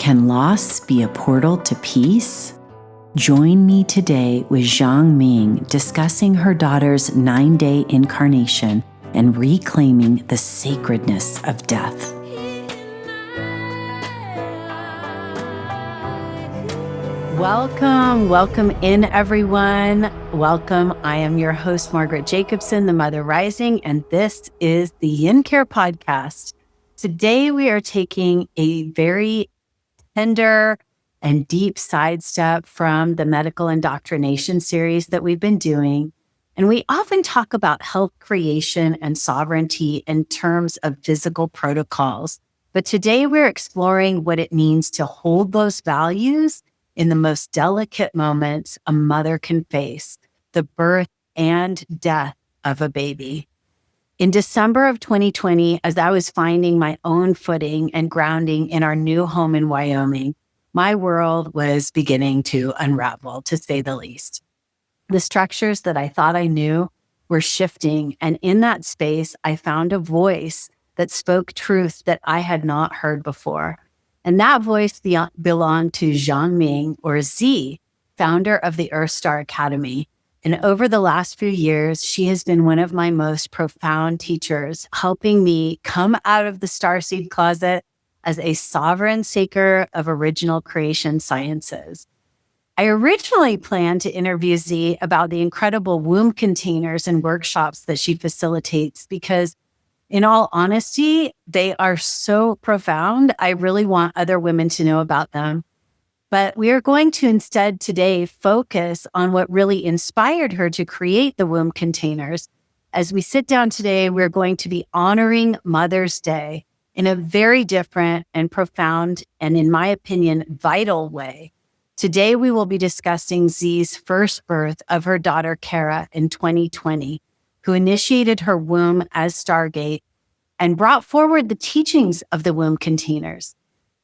Can loss be a portal to peace? Join me today with Zhang Ming discussing her daughter's 9-day incarnation and reclaiming the sacredness of death. Welcome in everyone. Welcome. I am your host, Margaret Jacobson, the Mother Rising, and this is the Yin-care Podcast. Today we are taking a very tender and deep sidestep from the medical indoctrination series that we've been doing. And we often talk about health creation and sovereignty in terms of physical protocols. But today we're exploring what it means to hold those values in the most delicate moments a mother can face, the birth and death of a baby. In December of 2020, as I was finding my own footing and grounding in our new home in Wyoming, my world was beginning to unravel, to say the least. The structures that I thought I knew were shifting, and in that space, I found a voice that spoke truth that I had not heard before. And that voice belonged to Zhang Ming, or Xi, founder of the Earthstar Academy. And over the last few years, she has been one of my most profound teachers, helping me come out of the starseed closet as a sovereign seeker of original creation sciences. I originally planned to interview Xi about the incredible womb containers and workshops that she facilitates because, in all honesty, they are so profound. I really want other women to know about them. But we are going to instead today focus on what really inspired her to create the womb containers. As we sit down today, we're going to be honoring Mother's Day in a very different and profound, and in my opinion, vital way. Today, we will be discussing Xi's first birth of her daughter, Cara, in 2020, who initiated her womb as Stargate and brought forward the teachings of the womb containers.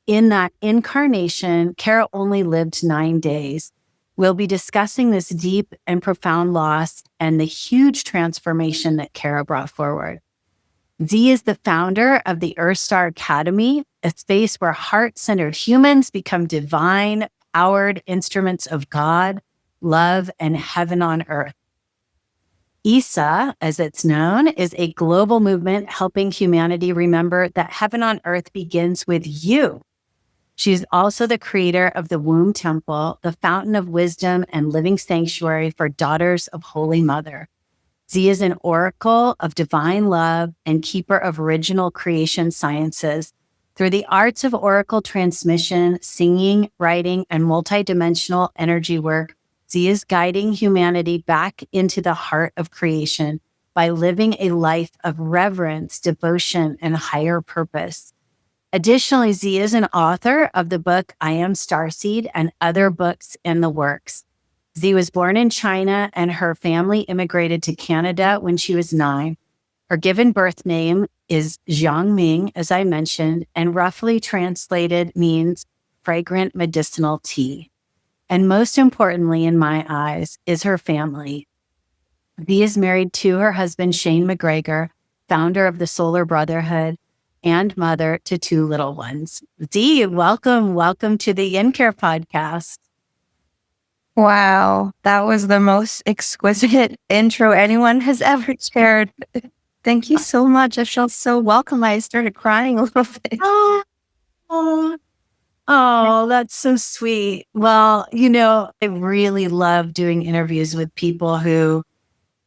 In that incarnation, Cara only lived 9 days. We'll be discussing this deep and profound loss and the huge transformation that Cara brought forward. Xi is the founder of the Earthstar Academy, a space where heart-centered humans become divine, powered instruments of God, love, and heaven on earth. ISA, as it's known, is a global movement helping humanity remember that heaven on earth begins with you. She's also the creator of the Womb Temple, the fountain of wisdom and living sanctuary for daughters of Holy Mother. Xi is an oracle of divine love and keeper of original creation sciences. Through the arts of oracle transmission, singing, writing, and multidimensional energy work, Xi is guiding humanity back into the heart of creation by living a life of reverence, devotion, and higher purpose. Additionally, Xi is an author of the book I Am Starseed and other books in the works. Xi was born in China and her family immigrated to Canada when she was 9. Her given birth name is Zhang Ming, as I mentioned, and roughly translated means fragrant medicinal tea. And most importantly, in my eyes, is her family. Xi is married to her husband, Shane McGregor, founder of the Solar Brotherhood, and mother to 2 little ones. Xi, welcome to the Yin-care Podcast. Wow, that was the most exquisite intro anyone has ever shared. Thank you so much. I felt so welcome. I started crying a little bit. Oh, that's so sweet. Well, I really love doing interviews with people who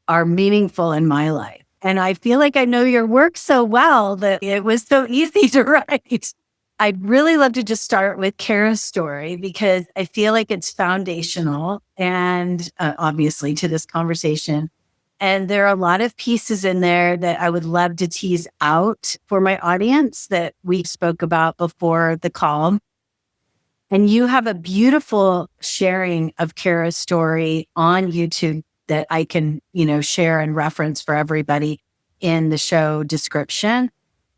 are meaningful in my life. And I feel like I know your work so well that it was so easy to write. I'd really love to just start with Cara's story because I feel like it's foundational and obviously to this conversation. And there are a lot of pieces in there that I would love to tease out for my audience that we spoke about before the call. And you have a beautiful sharing of Cara's story on YouTube that I can, share and reference for everybody in the show description.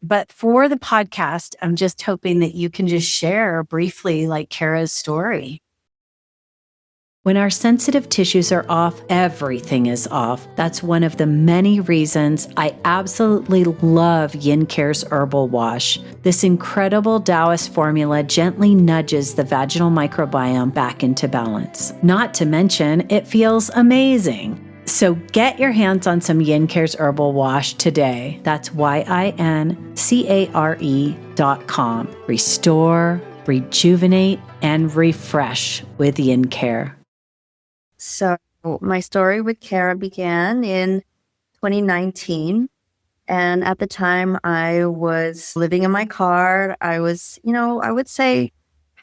But for the podcast, I'm just hoping that you can just share briefly like Cara's story. When our sensitive tissues are off, everything is off. That's one of the many reasons I absolutely love Yin-care's Herbal Wash. This incredible Taoist formula gently nudges the vaginal microbiome back into balance. Not to mention, it feels amazing. So get your hands on some Yin-care's Herbal Wash today. That's YINCARE.com. Restore, rejuvenate, and refresh with Yin-care. So my story with Cara began in 2019. And at the time I was living in my car. I was, I would say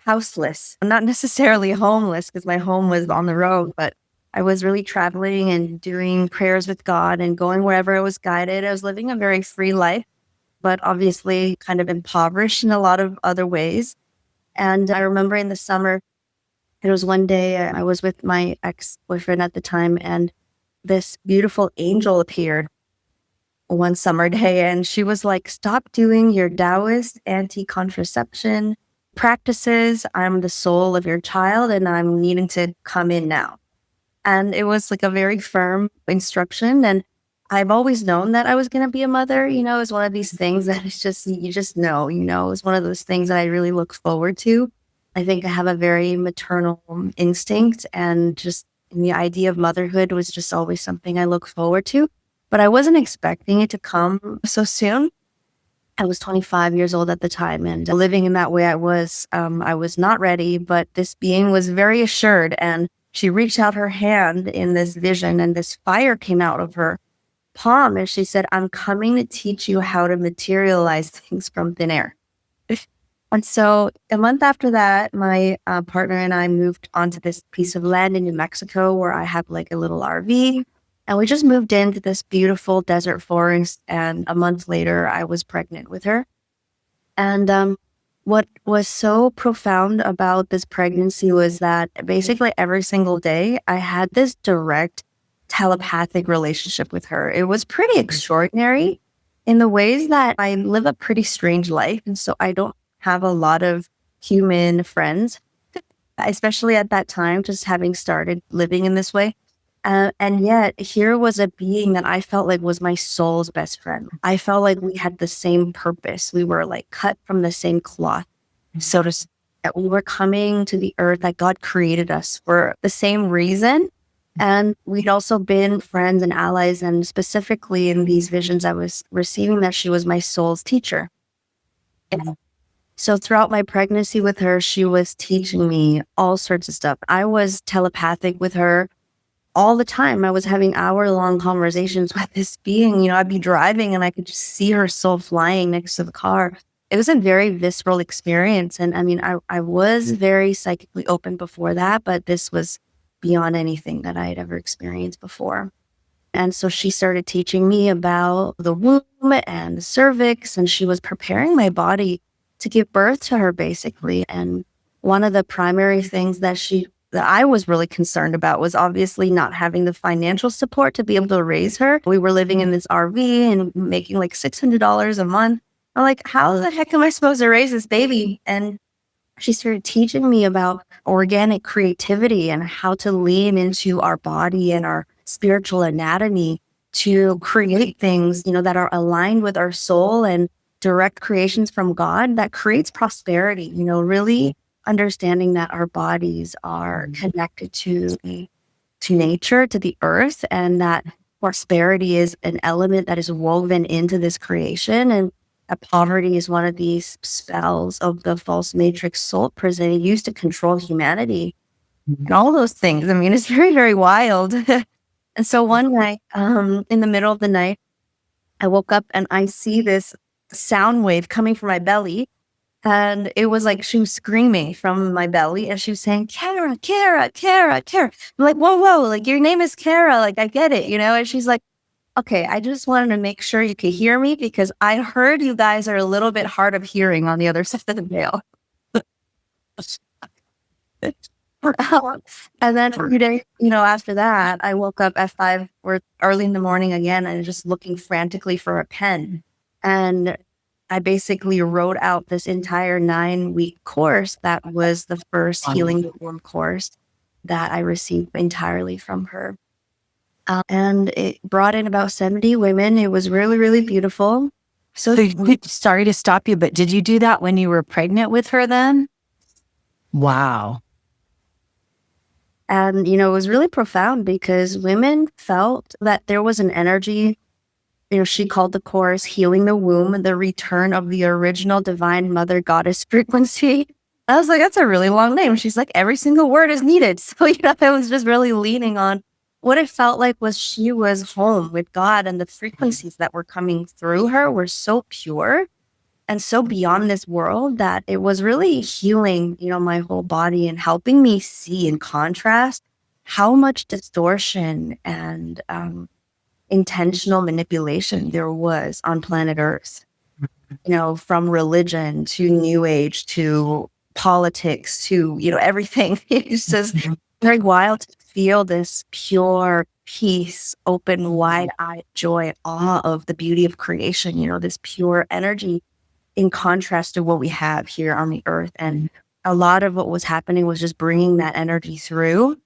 houseless, not necessarily homeless because my home was on the road, but I was really traveling and doing prayers with God and going wherever I was guided. I was living a very free life, but obviously kind of impoverished in a lot of other ways. And I remember in the summer, it was one day I was with my ex-boyfriend at the time, and this beautiful angel appeared one summer day, and she was like, "Stop doing your Taoist anti-contraception practices. I'm the soul of your child, and I'm needing to come in now." And it was like a very firm instruction. And I've always known that I was going to be a mother. It's one of these things that it's just, you just know, it's one of those things that I really look forward to. I think I have a very maternal instinct, and just the idea of motherhood was just always something I look forward to. But I wasn't expecting it to come so soon. I was 25 years old at the time, and living in that way I was not ready, but this being was very assured, and she reached out her hand in this vision, and this fire came out of her palm, and she said, "I'm coming to teach you how to materialize things from thin air." And so a month after that, my partner and I moved onto this piece of land in New Mexico where I have like a little RV. And we just moved into this beautiful desert forest. And a month later, I was pregnant with her. And what was so profound about this pregnancy was that basically every single day, I had this direct telepathic relationship with her. It was pretty extraordinary in the ways that I live a pretty strange life. And so I don't have a lot of human friends, especially at that time, just having started living in this way. And yet here was a being that I felt like was my soul's best friend. I felt like we had the same purpose. We were like cut from the same cloth, so to speak. That we were coming to the earth, that God created us for the same reason. And we'd also been friends and allies. And specifically in these visions I was receiving, that she was my soul's teacher. Yeah. So throughout my pregnancy with her, she was teaching me all sorts of stuff. I was telepathic with her all the time. I was having hour-long conversations with this being. I'd be driving and I could just see her soul flying next to the car. It was a very visceral experience. And I mean, I was very psychically open before that, but this was beyond anything that I had ever experienced before. And so she started teaching me about the womb and the cervix, and she was preparing my body to give birth to her, basically. And one of the primary things that I was really concerned about was obviously not having the financial support to be able to raise her. We were living in this RV and making like $600 a month. I'm like, how the heck am I supposed to raise this baby? And she started teaching me about organic creativity and how to lean into our body and our spiritual anatomy to create things, that are aligned with our soul and direct creations from God that creates prosperity, really understanding that our bodies are connected to nature, to the earth, and that prosperity is an element that is woven into this creation, and that poverty is one of these spells of the false matrix soul prison used to control humanity and all those things. I mean, it's very, very wild. And so one night, in the middle of the night, I woke up and I see this sound wave coming from my belly. And it was like she was screaming from my belly, and she was saying, "Cara, Cara, Cara, Cara." I'm like, whoa, like, your name is Cara. Like, I get it, And she's like, "Okay, I just wanted to make sure you could hear me because I heard you guys are a little bit hard of hearing on the other side of the veil." And then every day, after that, I woke up at 5 or early in the morning again and just looking frantically for a pen. And I basically wrote out this entire 9-week course that was the first Healing the Womb course. that I received entirely from her. And it brought in about 70 women. It was really, really beautiful. So sorry to stop you, but did you do that when you were pregnant with her then? Wow. And, it was really profound because women felt that there was an energy, she called the course Healing the Womb, the return of the original divine mother goddess frequency. I was like, that's a really long name. She's like, every single word is needed. So, I was just really leaning on what it felt like was she was home with God, and the frequencies that were coming through her were so pure and so beyond this world that it was really healing, my whole body and helping me see in contrast how much distortion and intentional manipulation there was on planet Earth, from religion to New Age to politics to, everything. It's just very wild to feel this pure peace, open, wide-eyed joy, awe of the beauty of creation, this pure energy in contrast to what we have here on the earth. And a lot of what was happening was just bringing that energy through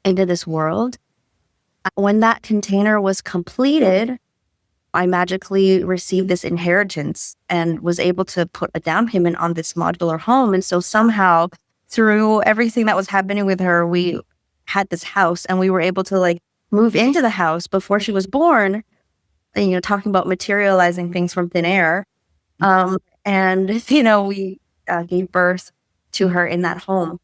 into this world. When that container was completed, I magically received this inheritance and was able to put a down payment on this modular home. And so somehow through everything that was happening with her, we had this house and we were able to move into the house before she was born, and, talking about materializing things from thin air. And, we gave birth to her in that home.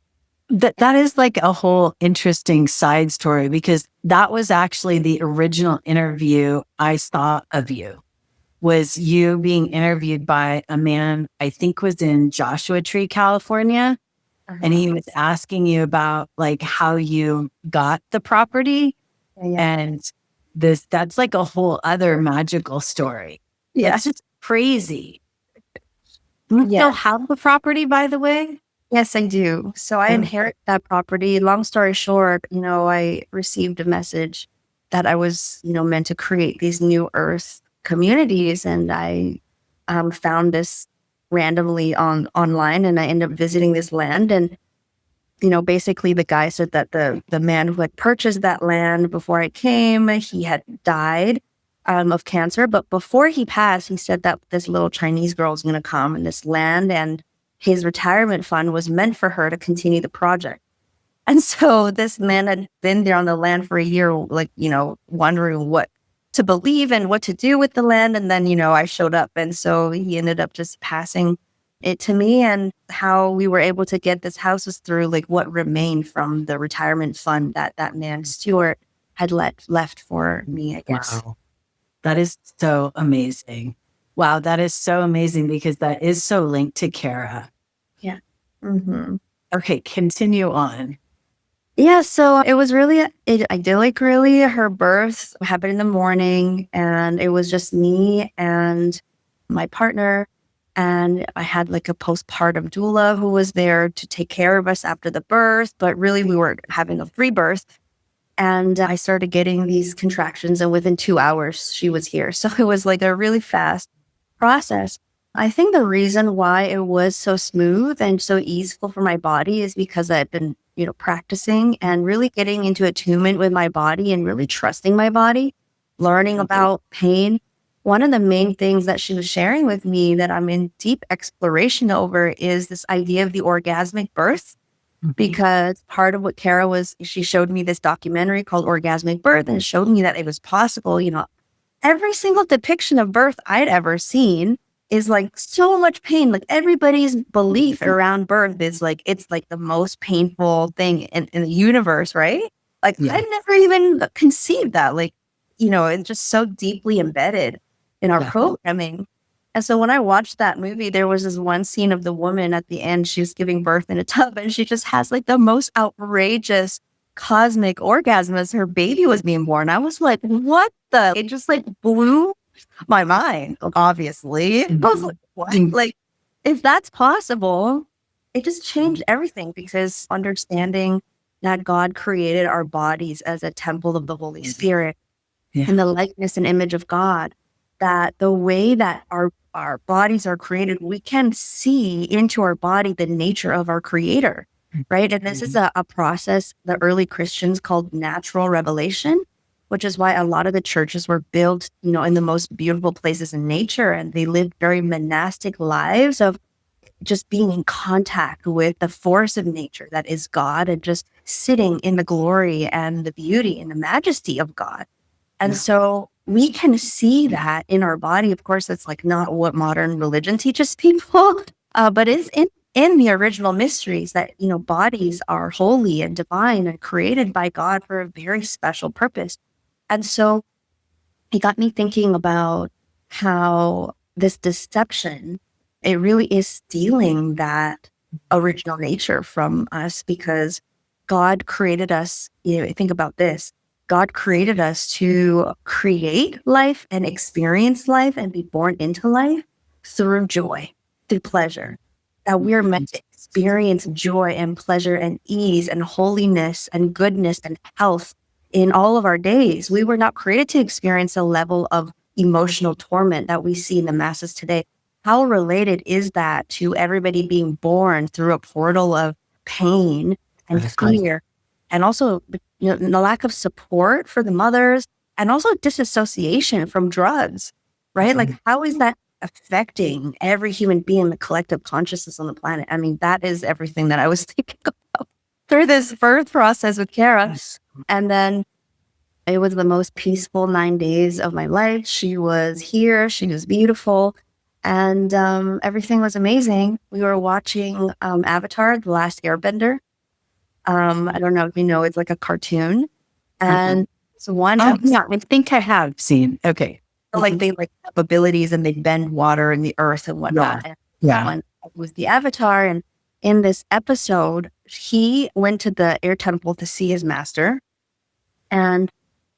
That is like a whole interesting side story, because that was actually the original interview I saw of you, was you being interviewed by a man, I think was in Joshua Tree, California. And he was asking you about how you got the property. Yeah. And that's like a whole other magical story. Yeah. It's just crazy. Do you still have the property, by the way? Yes, I do. So I inherit that property. Long story short, I received a message that I was, meant to create these new earth communities. And I found this randomly online, and I ended up visiting this land. And, basically the guy said that the man who had purchased that land before I came, he had died of cancer. But before he passed, he said that this little Chinese girl was going to come in this land, and his retirement fund was meant for her to continue the project. And so this man had been there on the land for a year, wondering what to believe and what to do with the land. And then, I showed up. And so he ended up just passing it to me. And how we were able to get this house was through what remained from the retirement fund that man, Stuart, had left for me, I guess. Wow. That is so amazing. Wow, that is so amazing, because that is so linked to Cara. Yeah. Mm-hmm. Okay, continue on. Yeah, so it was really idyllic, really. Her birth happened in the morning, and it was just me and my partner. And I had a postpartum doula who was there to take care of us after the birth. But really, we were having a free birth. And I started getting these contractions, and within 2 hours, she was here. So it was a really fast process. I think the reason why it was so smooth and so easeful for my body is because I've been, practicing and really getting into attunement with my body and really trusting my body, learning about pain. One of the main things that she was sharing with me that I'm in deep exploration over is this idea of the orgasmic birth. Because part of what Cara was, she showed me this documentary called Orgasmic Birth, and showed me that it was possible. Every single depiction of birth I'd ever seen is so much pain. Everybody's belief around birth is it's the most painful thing in the universe, right? I never even conceived that. It's just so deeply embedded in our programming. And so when I watched that movie, there was this one scene of the woman at the end. She was giving birth in a tub, and she just has the most outrageous cosmic orgasm as her baby was being born. I was like, what the? It just blew my mind, obviously. I was like, what? If that's possible, it just changed everything, because understanding that God created our bodies as a temple of the Holy Spirit in the likeness and image of God, that the way that our bodies are created, we can see into our body the nature of our creator. right? And this is a process the early Christians called natural revelation, which is why a lot of the churches were built, in the most beautiful places in nature. And they lived very monastic lives of just being in contact with the force of nature that is God and just sitting in the glory and the beauty and the majesty of God. And so we can see that in our body. Of course, it's like not what modern religion teaches people, but it's in the original mysteries that, bodies are holy and divine and created by God for a very special purpose. And so it got me thinking about how this deception, it really is stealing that original nature from us, because God created us. Think about this. God created us to create life and experience life and be born into life through joy, through pleasure. That we're meant to experience joy and pleasure and ease and holiness and goodness and health in all of our days. We were not created to experience a level of emotional torment that we see in the masses today. How related is that to everybody being born through a portal of pain and fear, and also the lack of support for the mothers, and also disassociation from drugs, right? Like, how is that affecting every human being, the collective consciousness on the planet? I mean, that is everything that I was thinking about through this birth process with Cara. And then it was the most peaceful 9 days of my life. She was here. She was beautiful. And everything was amazing. We were watching Avatar, The Last Airbender. I don't know if you know, it's like a cartoon. And so one episode, Yeah, I think I have seen. Okay. like they have abilities and they bend water and the earth and whatnot. And that one was the Avatar. And in this episode, he went to the air temple to see his master. And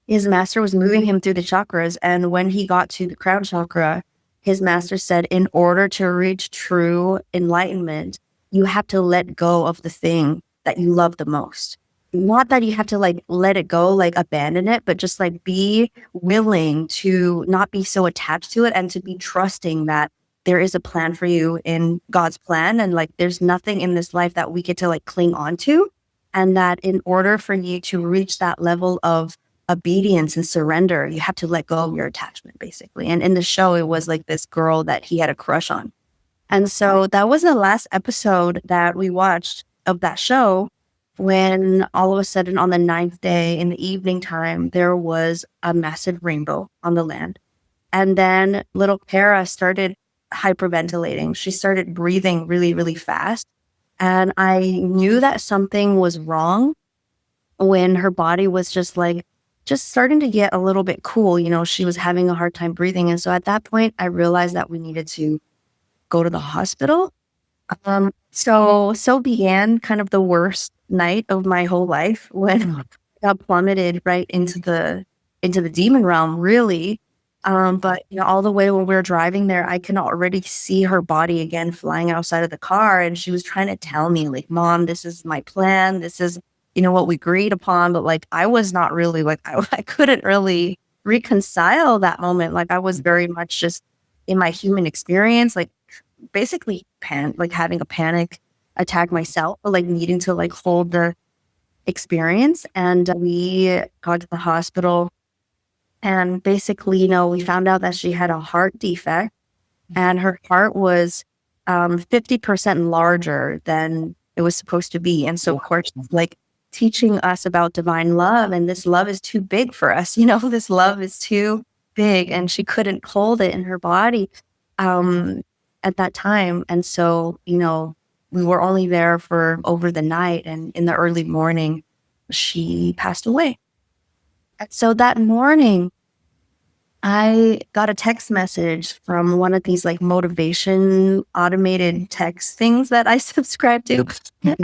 his master was moving him through the chakras. And when he got to the crown chakra, his master said, in order to reach true enlightenment, you have to let go of the thing that you love the most. Not that you have to like let it go, like abandon it, but just like be willing to not be so attached to it and to be trusting that there is a plan for you in God's plan. And like, there's nothing in this life that we get to like cling on to. And that in order for you to reach that level of obedience and surrender, you have to let go of your attachment, basically. And in the show, it was like this girl that he had a crush on. And so that was the last episode that we watched of that show, when all of a sudden on the 9th day in the evening time, there was a massive rainbow on the land. And then little Cara started hyperventilating. She started breathing really, really fast. And I knew that something was wrong when her body was just starting to get a little bit cool. She was having a hard time breathing. And so at that point, I realized that we needed to go to the hospital. So began kind of the worst night of my whole life, when I got plummeted right into the demon realm, really. But all the way when we were driving there, I can already see her body again flying outside of the car, and she was trying to tell me, like, Mom, this is my plan. This is what we agreed upon. But like, I was not really like, I couldn't really reconcile that moment. Like, I was very much just in my human experience, like basically like having a panic attack myself, but like needing to like hold the experience. And we got to the hospital, and basically, we found out that she had a heart defect, and her heart was 50% larger than it was supposed to be. And so, of course, like teaching us about divine love, and this love is too big for us. This love is too big, and she couldn't hold it in her body at that time. And so, we were only there for over the night, and in the early morning, she passed away. So that morning, I got a text message from one of these like motivation automated text things that I subscribe to.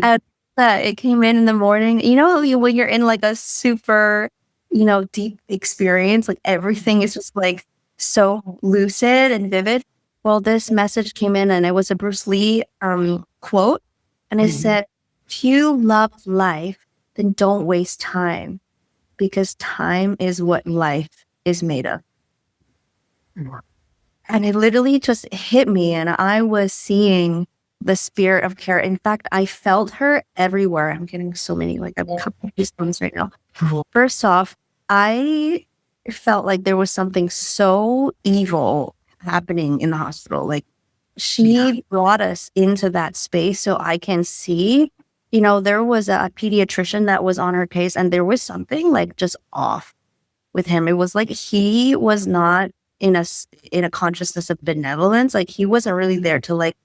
And it came in the morning. When you're in like a super, deep experience, like everything is just like so lucid and vivid. Well, this message came in, and it was a Bruce Lee quote. And it said, if you love life, then don't waste time, because time is what life is made of. And it literally just hit me, and I was seeing the spirit of Cara. In fact, I felt her everywhere. I'm getting so many, like, I'm couple of goosebumps right now. First off, I felt like there was something so evil happening in the hospital. Like, she brought us into that space so I can see, there was a pediatrician that was on her case, and there was something like just off with him. It was like he was not in a consciousness of benevolence. Like, he wasn't really there to like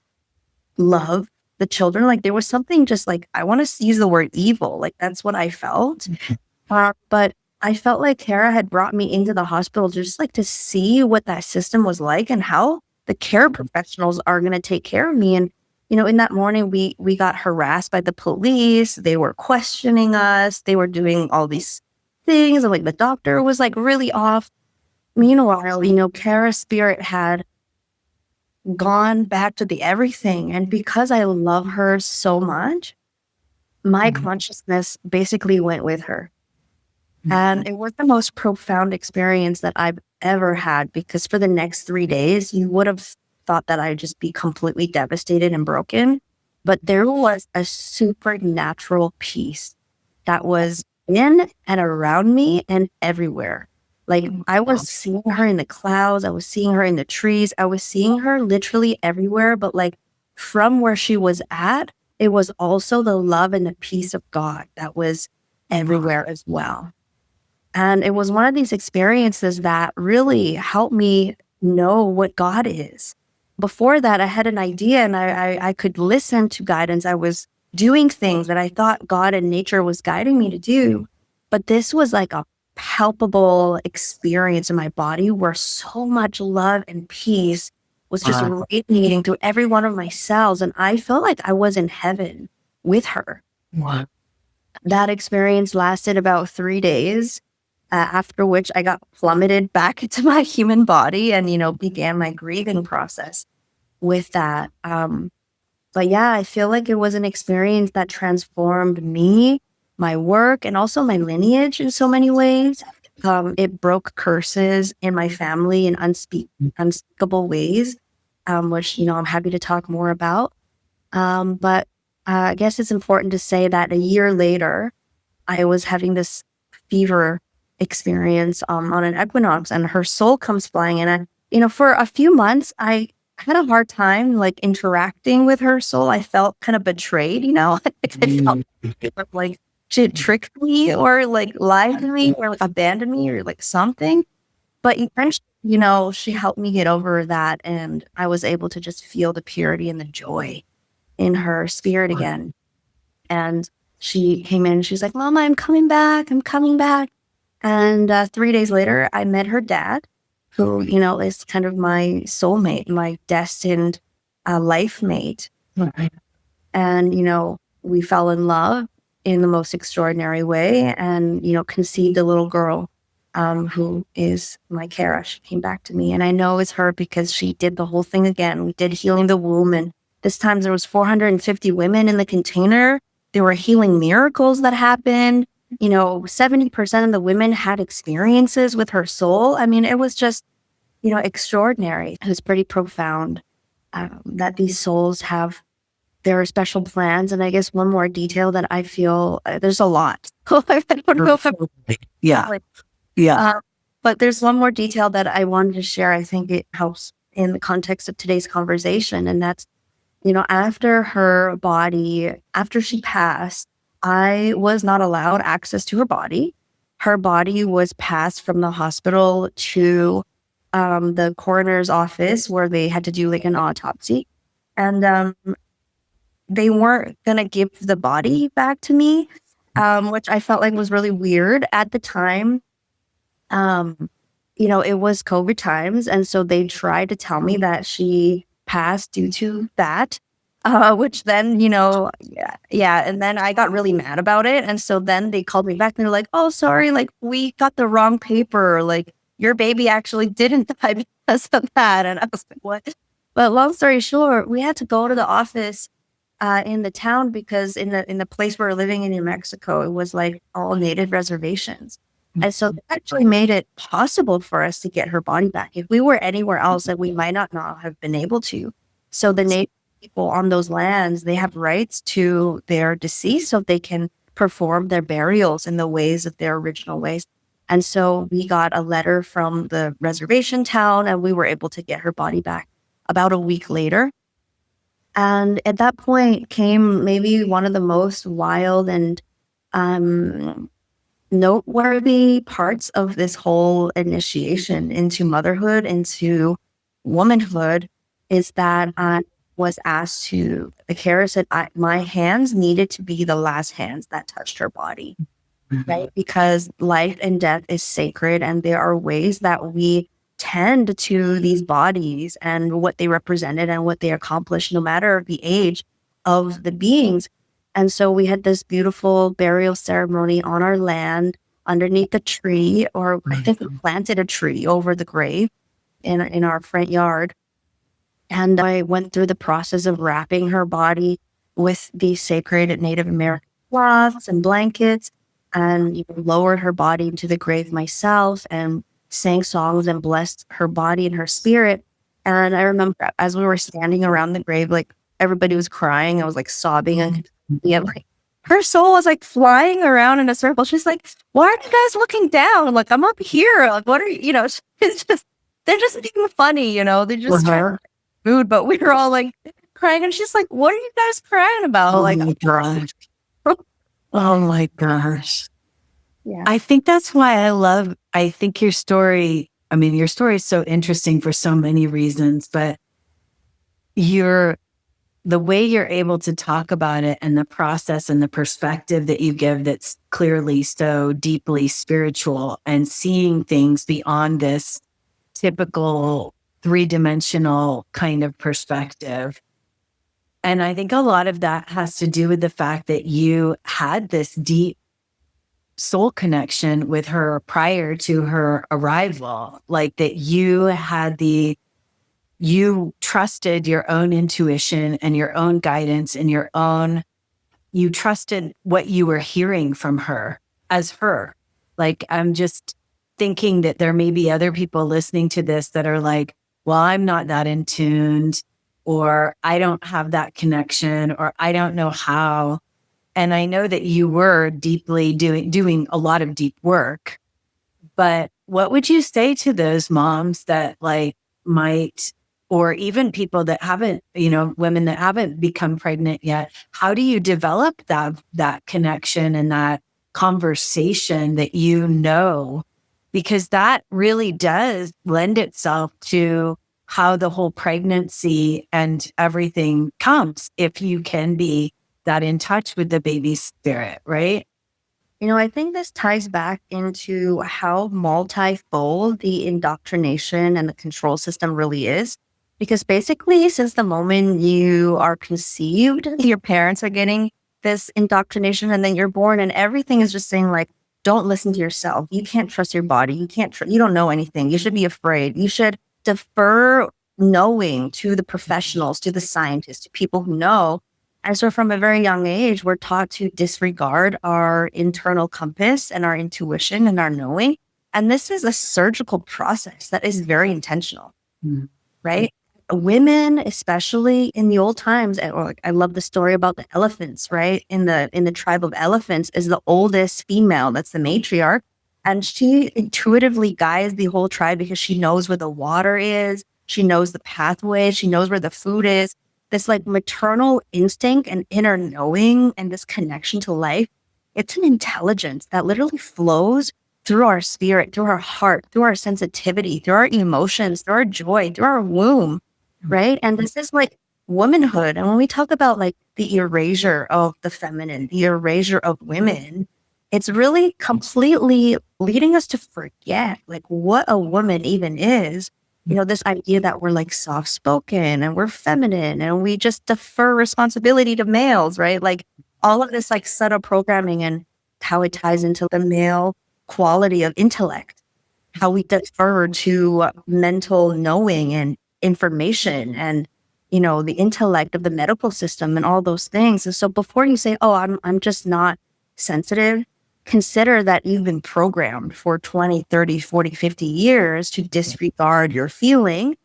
love the children. Like, there was something just like, I want to use the word evil. Like, that's what I felt. But I felt like Cara had brought me into the hospital just like to see what that system was like and how the care professionals are going to take care of me. And, in that morning, we got harassed by the police. They were questioning us. They were doing all these things. And like the doctor was like really off. Meanwhile, Cara's spirit had gone back to the everything. And because I love her so much, my consciousness basically went with her. And it was the most profound experience that I've ever had, because for the next 3 days, you would have thought that I'd just be completely devastated and broken. But there was a supernatural peace that was in and around me and everywhere. Like, I was seeing her in the clouds. I was seeing her in the trees. I was seeing her literally everywhere. But like, from where she was at, it was also the love and the peace of God that was everywhere as well. And it was one of these experiences that really helped me know what God is. Before that, I had an idea, and I could listen to guidance. I was doing things that I thought God and nature was guiding me to do. But this was like a palpable experience in my body where so much love and peace was just radiating through every one of my cells. And I felt like I was in heaven with her. Wow. That experience lasted about 3 days. After which I got plummeted back into my human body and, began my grieving process with that. But yeah, I feel like it was an experience that transformed me, my work, and also my lineage in so many ways. It broke curses in my family in unspeakable ways, which, I'm happy to talk more about. But I guess it's important to say that a year later, I was having this fever experience on an equinox, and her soul comes flying in. And for a few months I had a hard time like interacting with her soul. I felt kind of betrayed, like I felt like she had tricked me or like lied to me or like abandoned me or like something. But eventually, she helped me get over that, and I was able to just feel the purity and the joy in her spirit again. And she came in and she's like, "Mama, I'm coming back. And 3 days later, I met her dad, who, is kind of my soulmate, my destined life mate. And, we fell in love in the most extraordinary way and, conceived a little girl who is my Cara. She came back to me, and I know it's her because she did the whole thing again. We did healing the womb, and this time there was 450 women in the container. There were healing miracles that happened. 70% of the women had experiences with her soul. I mean, it was just, extraordinary. It was pretty profound that these souls have their special plans. And I guess one more detail that I feel, there's a lot. I don't know if I'm... Yeah. But there's one more detail that I wanted to share. I think it helps in the context of today's conversation. And that's, after she passed, I was not allowed access to her body. Her body was passed from the hospital to the coroner's office where they had to do like an autopsy. And they weren't going to give the body back to me, which I felt like was really weird at the time. It was COVID times. And so they tried to tell me that she passed due to that. Which then, yeah. And then I got really mad about it. And so then they called me back and they're like, "Oh, sorry, like we got the wrong paper. Like your baby actually didn't die because of that." And I was like, "What?" But long story short, we had to go to the office in the town because in the place we were living in New Mexico, it was like all native reservations. And so it actually made it possible for us to get her body back. If we were anywhere else, that we might not have been able to. So the people on those lands, they have rights to their deceased so they can perform their burials in the ways of their original ways. And so we got a letter from the reservation town and we were able to get her body back about a week later. And at that point came maybe one of the most wild and noteworthy parts of this whole initiation into motherhood, into womanhood, is that I was asked to, the Cara said, my hands needed to be the last hands that touched her body, right? Because life and death is sacred, and there are ways that we tend to these bodies and what they represented and what they accomplished, no matter the age of the beings. And so we had this beautiful burial ceremony on our land underneath a tree, or I think we planted a tree over the grave in our front yard. And I went through the process of wrapping her body with the sacred Native American cloths and blankets, and lowered her body into the grave myself and sang songs and blessed her body and her spirit. And I remember as we were standing around the grave, like everybody was crying. I was like sobbing, and like her soul was like flying around in a circle. She's like, "Why are you guys looking down? Like, I'm up here. Like, what are you?" It's just, they're just being funny. They're just trying to mood. But we were all like crying, and she's like, "What are you guys crying about?" Oh like, my gosh. Oh my gosh. yeah. I think that's why I think your story is so interesting for so many reasons, but the way you're able to talk about it and the process and the perspective that you give, that's clearly so deeply spiritual and seeing things beyond this typical 3-dimensional kind of perspective. And I think a lot of that has to do with the fact that you had this deep soul connection with her prior to her arrival, like that you trusted your own intuition and your own guidance and you trusted what you were hearing from her as her. Like, I'm just thinking that there may be other people listening to this that are like, well, I'm not that in tuned, or I don't have that connection, or I don't know how. And I know that you were deeply doing a lot of deep work, but what would you say to those moms that might, or even people that haven't, women that haven't become pregnant yet? How do you develop that connection and that conversation that because that really does lend itself to how the whole pregnancy and everything comes, if you can be that in touch with the baby's spirit, right? I think this ties back into how multifold the indoctrination and the control system really is. Because basically, since the moment you are conceived, your parents are getting this indoctrination, and then you're born, and everything is just saying, like, don't listen to yourself. You can't trust your body. You don't know anything. You should be afraid. You should defer knowing to the professionals, to the scientists, to people who know. And so from a very young age, we're taught to disregard our internal compass and our intuition and our knowing. And this is a surgical process that is very intentional, right? Women, especially in the old times, I love the story about the elephants, right? In the tribe of elephants is the oldest female, that's the matriarch. And she intuitively guides the whole tribe because she knows where the water is. She knows the pathway. She knows where the food is. This like maternal instinct and inner knowing and this connection to life, it's an intelligence that literally flows through our spirit, through our heart, through our sensitivity, through our emotions, through our joy, through our womb, right? And this is like womanhood. And when we talk about like the erasure of the feminine, the erasure of women, it's really completely leading us to forget like what a woman even is. This idea that we're like soft-spoken and we're feminine and we just defer responsibility to males, right? Like all of this like subtle programming and how it ties into the male quality of intellect, how we defer to mental knowing and information and, the intellect of the medical system and all those things. And so before you say, oh, I'm just not sensitive, consider that you've been programmed for 20, 30, 40, 50 years to disregard your feeling,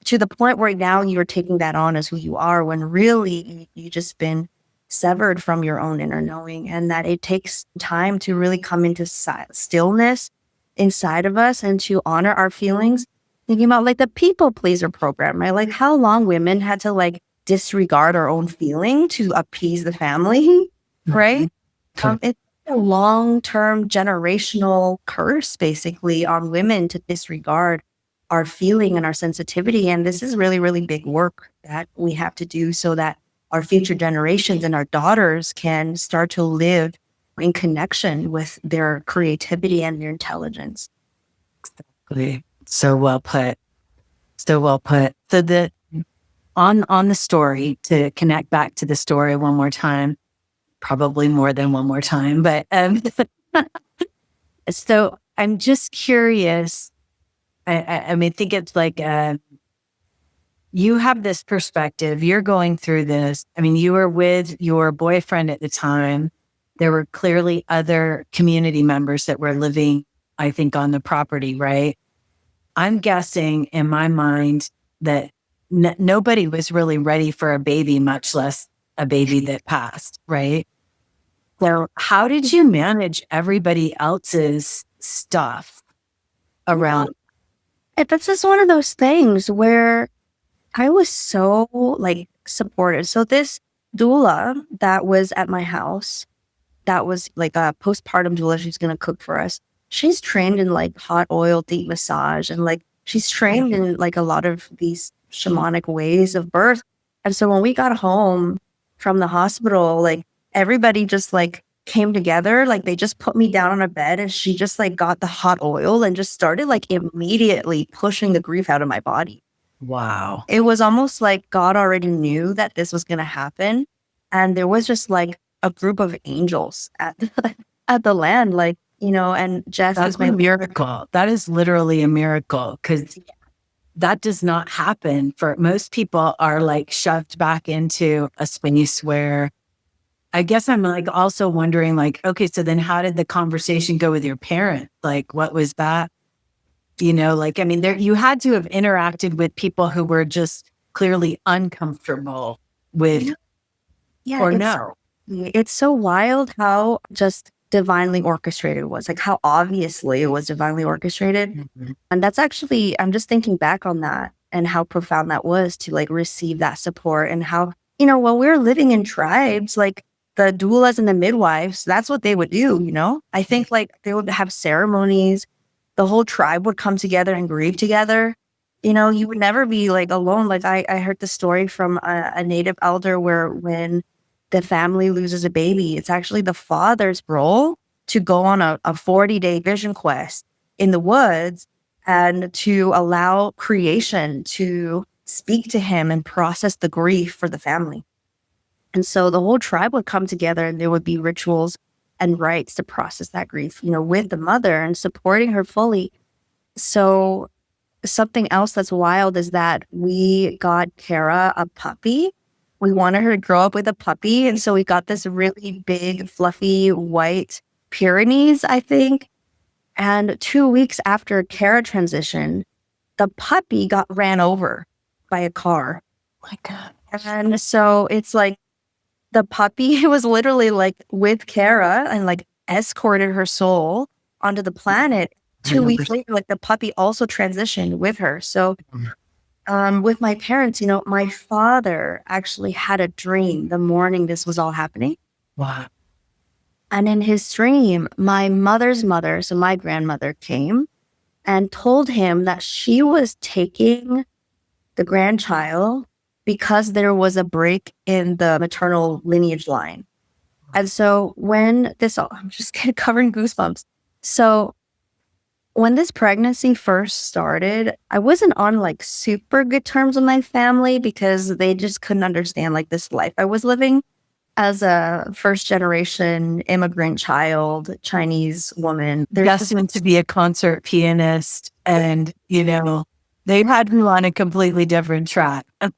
to the point where now you're taking that on as who you are, when really you just been severed from your own inner knowing, and that it takes time to really come into stillness inside of us and to honor our feelings. Thinking about like the people pleaser program, right? Like how long women had to like disregard our own feeling to appease the family, right? It's a long-term generational curse basically on women to disregard our feeling and our sensitivity. And this is really, really big work that we have to do so that our future generations and our daughters can start to live in connection with their creativity and their intelligence. Exactly. So well put. So well put. So on the story, to connect back to the story one more time, probably more than one more time, but so I'm just curious. I mean, I think it's like you have this perspective. You're going through this. I mean, you were with your boyfriend at the time. There were clearly other community members that were living, I think, on the property, right? I'm guessing in my mind that nobody was really ready for a baby, much less a baby that passed, right? So how did you manage everybody else's stuff around? That's just one of those things where I was so like supportive. So this doula that was at my house, that was like a postpartum doula, she's going to cook for us. She's trained in like hot oil, deep massage, and like she's trained in like a lot of these shamanic ways of birth. And so when we got home from the hospital, like everybody just like came together. Like they just put me down on a bed and she just like got the hot oil and just started like immediately pushing the grief out of my body. Wow. It was almost like God already knew that this was going to happen. And there was just like a group of angels at the land, like, you know, and Jess That's is my miracle. That is literally a miracle, because that does not happen for most people. Are like shoved back into a space where I guess I'm like also wondering like, okay, so then how did the conversation go with your parents? Like, what was that? You know, like, I mean, you had to have interacted with people who were just clearly uncomfortable with, or no. It's so wild how just divinely orchestrated it was, like how obviously it was divinely orchestrated. Mm-hmm. And that's actually, I'm just thinking back on that and how profound that was to like receive that support, and how, you know, when we were living in tribes, like the doulas and the midwives, that's what they would do, you know? I think like they would have ceremonies, the whole tribe would come together and grieve together. You know, you would never be like alone. Like I heard the story from a native elder where when the family loses a baby, it's actually the father's role to go on a 40-day vision quest in the woods and to allow creation to speak to him and process the grief for the family. And so the whole tribe would come together and there would be rituals and rites to process that grief, you know, with the mother and supporting her fully. So something else that's wild is that we got Cara a puppy. We wanted her to grow up with a puppy. And so we got this really big, fluffy, white Pyrenees, I think. And 2 weeks after Cara transitioned, the puppy got ran over by a car. Oh my God. And so it's like the puppy was literally like with Cara and like escorted her soul onto the planet. 2 weeks later, like the puppy also transitioned with her. So with my parents, you know, my father actually had a dream the morning this was all happening. Wow. And in his dream, my mother's mother, so my grandmother, came and told him that she was taking the grandchild because there was a break in the maternal lineage line. And so when this, I'm just covering goosebumps. So when this pregnancy first started, I wasn't on like super good terms with my family because they just couldn't understand like this life I was living as a first generation immigrant child, Chinese woman. Destined to be a concert pianist, and, you know, they had me on a completely different track. Like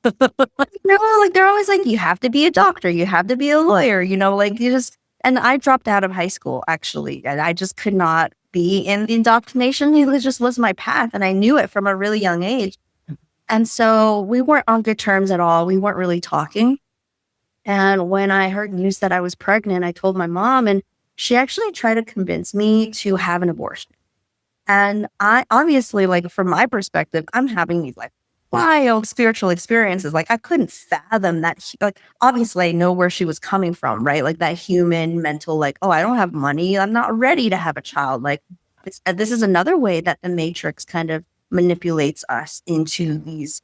they're always like, you have to be a doctor, you have to be a lawyer, you know, like you just, and I dropped out of high school actually, and I just could not be in the indoctrination. It just was my path, and I knew it from a really young age. And so we weren't on good terms at all. We weren't really talking. And when I heard news that I was pregnant, I told my mom, and she actually tried to convince me to have an abortion. And I obviously, like, from my perspective, I'm having these like wild spiritual experiences. Like, I couldn't fathom that. Like, obviously, I know where she was coming from, right? Like, that human mental, like, oh, I don't have money. I'm not ready to have a child. Like, this is another way that the Matrix kind of manipulates us into these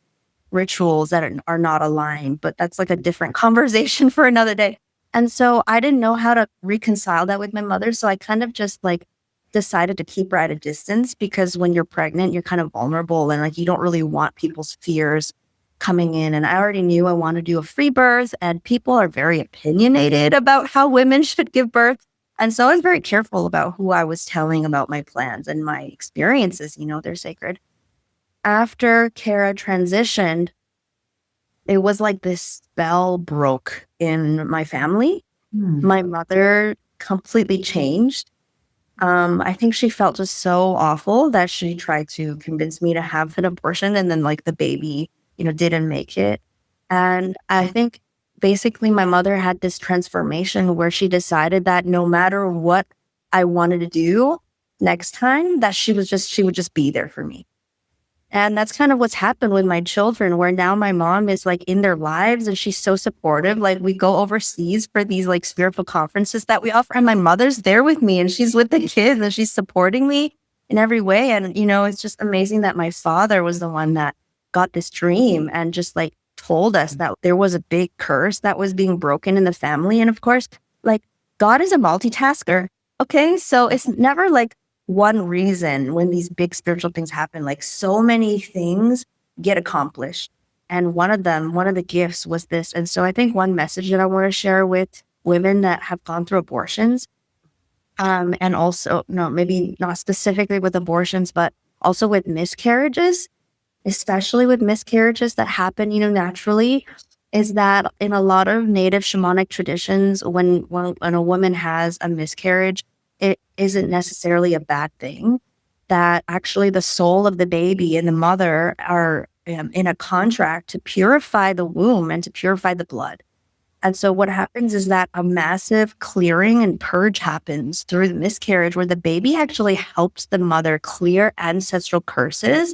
rituals that are not aligned. But that's like a different conversation for another day. And so I didn't know how to reconcile that with my mother. So I kind of just like decided to keep her at a distance, because when you're pregnant, you're kind of vulnerable and like you don't really want people's fears coming in. And I already knew I wanted to do a free birth, and people are very opinionated about how women should give birth. And so I was very careful about who I was telling about my plans and my experiences. They're sacred. After Cara transitioned, it was like this spell broke in my family. My mother completely changed. I think she felt just so awful that she tried to convince me to have an abortion, and then like the baby, didn't make it. And I think basically my mother had this transformation where she decided that no matter what I wanted to do next time, that she would just be there for me. And that's kind of what's happened with my children, where now my mom is like in their lives and she's so supportive. Like, we go overseas for these like spiritual conferences that we offer, and my mother's there with me and she's with the kids and she's supporting me in every way. And, it's just amazing that my father was the one that got this dream and just like told us that there was a big curse that was being broken in the family. And of course, like, God is a multitasker. Okay. So it's never like one reason when these big spiritual things happen. Like, so many things get accomplished. And one of the gifts was this. And so I think one message that I want to share with women that have gone through abortions, and also, no, maybe not specifically with abortions, but also with miscarriages, especially with miscarriages that happen, naturally, is that in a lot of native shamanic traditions, when a woman has a miscarriage, it isn't necessarily a bad thing. That actually the soul of the baby and the mother are in a contract to purify the womb and to purify the blood. And so what happens is that a massive clearing and purge happens through the miscarriage, where the baby actually helps the mother clear ancestral curses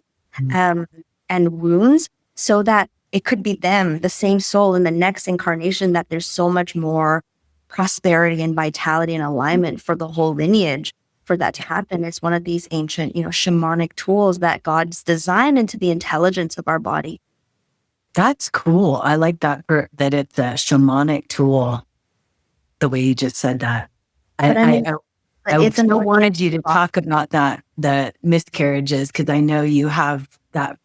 and wounds, so that it could be them, the same soul in the next incarnation, that there's so much more prosperity and vitality and alignment for the whole lineage for that to happen. It's one of these ancient, shamanic tools that God's designed into the intelligence of our body. That's cool. I like that that it's a shamanic tool, the way you just said that. I wanted you to talk about that, the miscarriages, because I know you have that.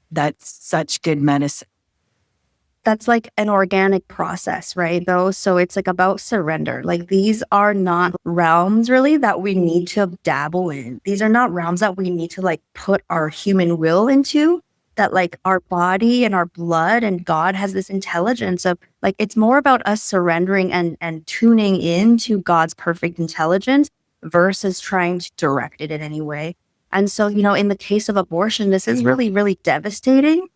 That's such good medicine. That's like an organic process, right? Though, so it's like about surrender. Like, these are not realms really that we need to dabble in. These are not realms that we need to like put our human will into. That like our body and our blood and God has this intelligence of like, it's more about us surrendering and tuning into God's perfect intelligence versus trying to direct it in any way. And so, in the case of abortion, this is really, really devastating.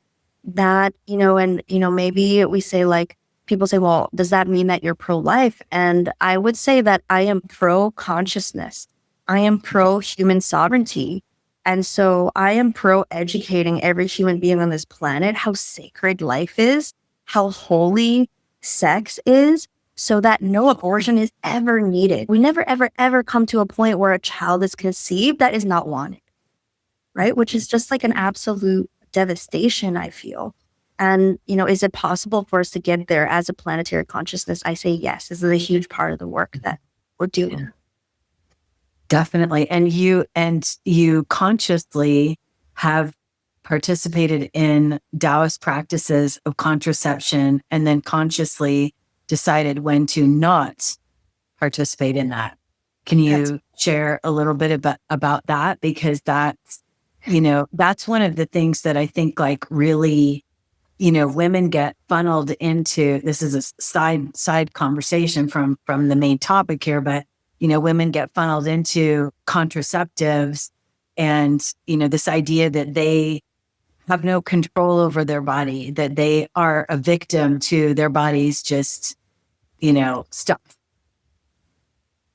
That, maybe we say, like, people say, well, does that mean that you're pro-life? And I would say that I am pro-consciousness. I am pro-human sovereignty. And so I am pro-educating every human being on this planet how sacred life is, how holy sex is, so that no abortion is ever needed. We never, ever, ever come to a point where a child is conceived that is not wanted, right? Which is just like an absolute devastation, I feel. And, is it possible for us to get there as a planetary consciousness? I say yes. This is a huge part of the work that we're doing. Definitely. And you consciously have participated in Taoist practices of contraception, and then consciously decided when to not participate in that. Can you share a little bit about that? Because that's one of the things that I think like really, women get funneled into. This is a side conversation from the main topic here, but women get funneled into contraceptives and, this idea that they have no control over their body, that they are a victim to their body's just, stuff.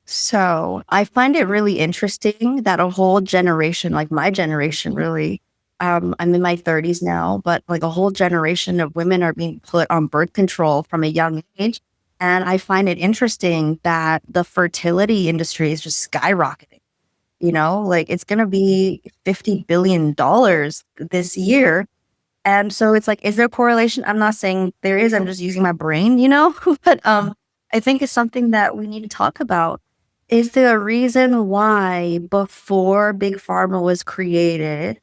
So I find it really interesting that a whole generation, like my generation, really, I'm in my 30s now, but like a whole generation of women are being put on birth control from a young age. And I find it interesting that the fertility industry is just skyrocketing. Like it's going to be $50 billion this year. And so it's like, is there a correlation? I'm not saying there is. I'm just using my brain, but I think it's something that we need to talk about. Is there a reason why before Big Pharma was created,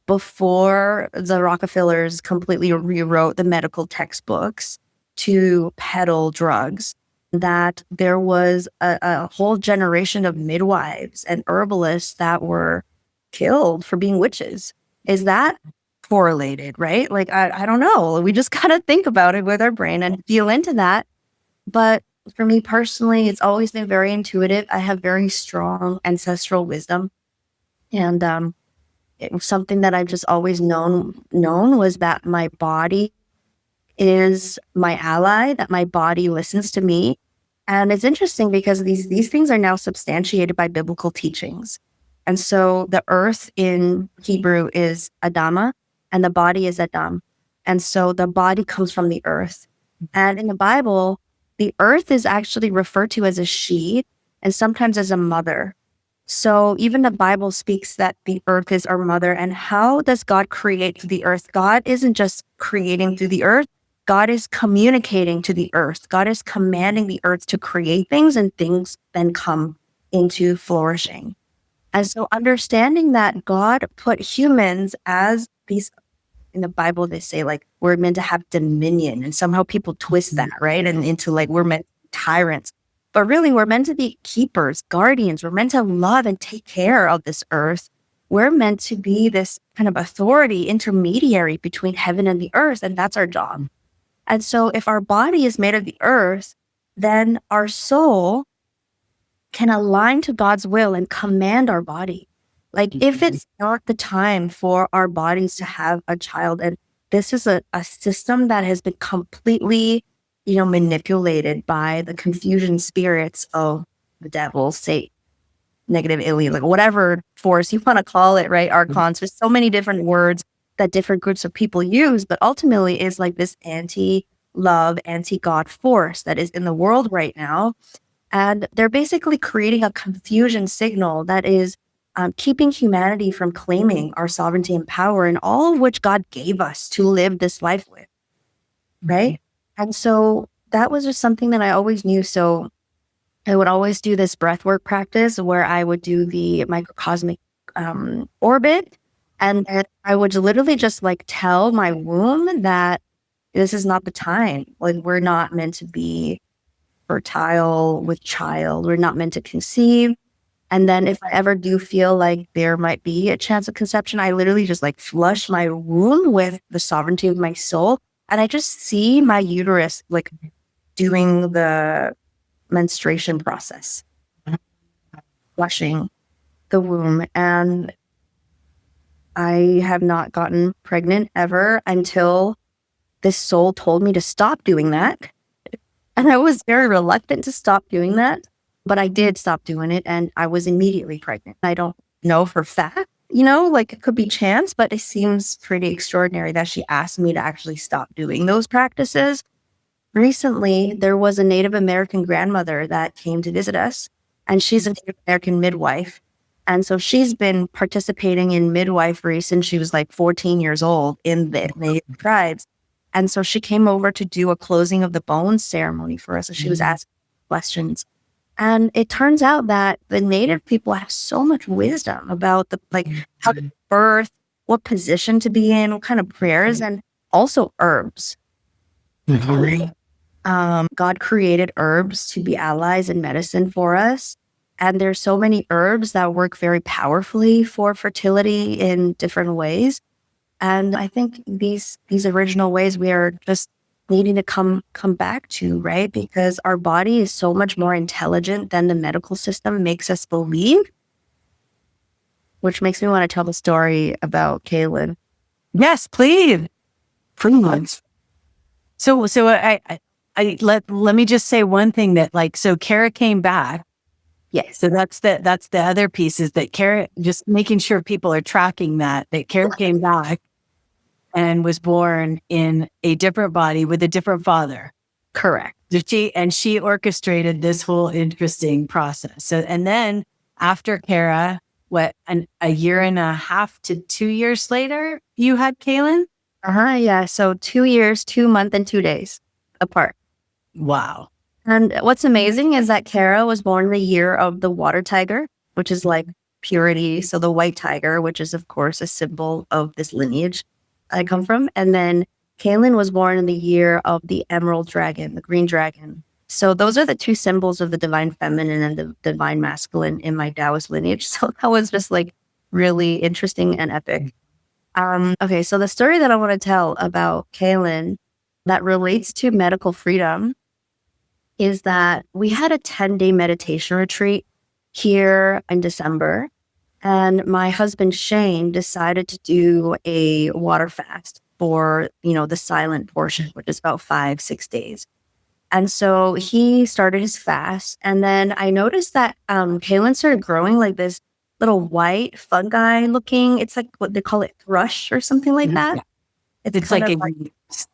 before the Rockefellers completely rewrote the medical textbooks to peddle drugs, that there was a whole generation of midwives and herbalists that were killed for being witches? Is that correlated, right? Like, I don't know. We just got to think about it with our brain and feel into that. But for me personally, it's always been very intuitive. I have very strong ancestral wisdom. And it was something that I've just always known was that my body is my ally, that my body listens to me. And it's interesting because these things are now substantiated by biblical teachings. And so the earth in Hebrew is Adama and the body is Adam. And so the body comes from the earth. And in the Bible, the earth is actually referred to as a she and sometimes as a mother. So even the Bible speaks that the earth is our mother. And how does God create through the earth? God isn't just creating through the earth. God is communicating to the earth. God is commanding the earth to create things, and things then come into flourishing. And so understanding that God put humans as these, in the Bible, they say like we're meant to have dominion, and somehow people twist that, right? And into like we're meant to be tyrants. But really, we're meant to be keepers, guardians. We're meant to love and take care of this earth. We're meant to be this kind of authority, intermediary between heaven and the earth, and that's our job. And so if our body is made of the earth, then our soul can align to God's will and command our body. Like if it's not the time for our bodies to have a child, and this is a system that has been completely, manipulated by the confusion spirits of the devil, Satan, negative alien, like whatever force you want to call it, right? Archons. There's so many different words that different groups of people use, but ultimately is like this anti-love, anti-God force that is in the world right now. And they're basically creating a confusion signal that is keeping humanity from claiming our sovereignty and power, and all of which God gave us to live this life with, right? And so that was just something that I always knew. So I would always do this breathwork practice where I would do the microcosmic orbit. And I would literally just like tell my womb that this is not the time. Like we're not meant to be fertile with child. We're not meant to conceive. And then if I ever do feel like there might be a chance of conception, I literally just like flush my womb with the sovereignty of my soul. And I just see my uterus like doing the menstruation process, flushing the womb. And I have not gotten pregnant ever until this soul told me to stop doing that. And I was very reluctant to stop doing that, but I did stop doing it and I was immediately pregnant. I don't know for fact, like it could be chance, but it seems pretty extraordinary that she asked me to actually stop doing those practices. Recently, there was a Native American grandmother that came to visit us, and she's a Native American midwife. And so she's been participating in midwifery since she was like 14 years old in the Native tribes. And so she came over to do a closing of the bones ceremony for us. And she was asking questions. And it turns out that the Native people have so much wisdom about how to birth, what position to be in, what kind of prayers, and also herbs. God created herbs to be allies in medicine for us. And there's so many herbs that work very powerfully for fertility in different ways. And I think these original ways we are just needing to come back to, right? Because our body is so much more intelligent than the medical system makes us believe, which makes me want to tell the story about Kaylin. Yes, please. Please. So let me just say one thing that so Cara came back. Yes. So that's the other piece is that Cara, just making sure people are tracking that Cara came back and was born in a different body with a different father. Correct. She orchestrated this whole interesting process. So, and then after Cara, a year and a half to 2 years later, you had Kaylin? Yeah. So 2 years, 2 months, and 2 days apart. Wow. And what's amazing is that Cara was born in the year of the water tiger, which is like purity. So the white tiger, which is, of course, a symbol of this lineage I come from. And then Kaylin was born in the year of the emerald dragon, the green dragon. So those are the two symbols of the divine feminine and the divine masculine in my Taoist lineage. So that was just like really interesting and epic. Okay, so the story that I want to tell about Kaylin that relates to medical freedom is that we had a 10-day meditation retreat here in December. And my husband, Shane, decided to do a water fast for, the silent portion, which is about 5-6 days. And so he started his fast. And then I noticed that Kaylin started growing like this little white fungi looking. It's like what they call it, thrush or something like that. Yeah. It's like yeast.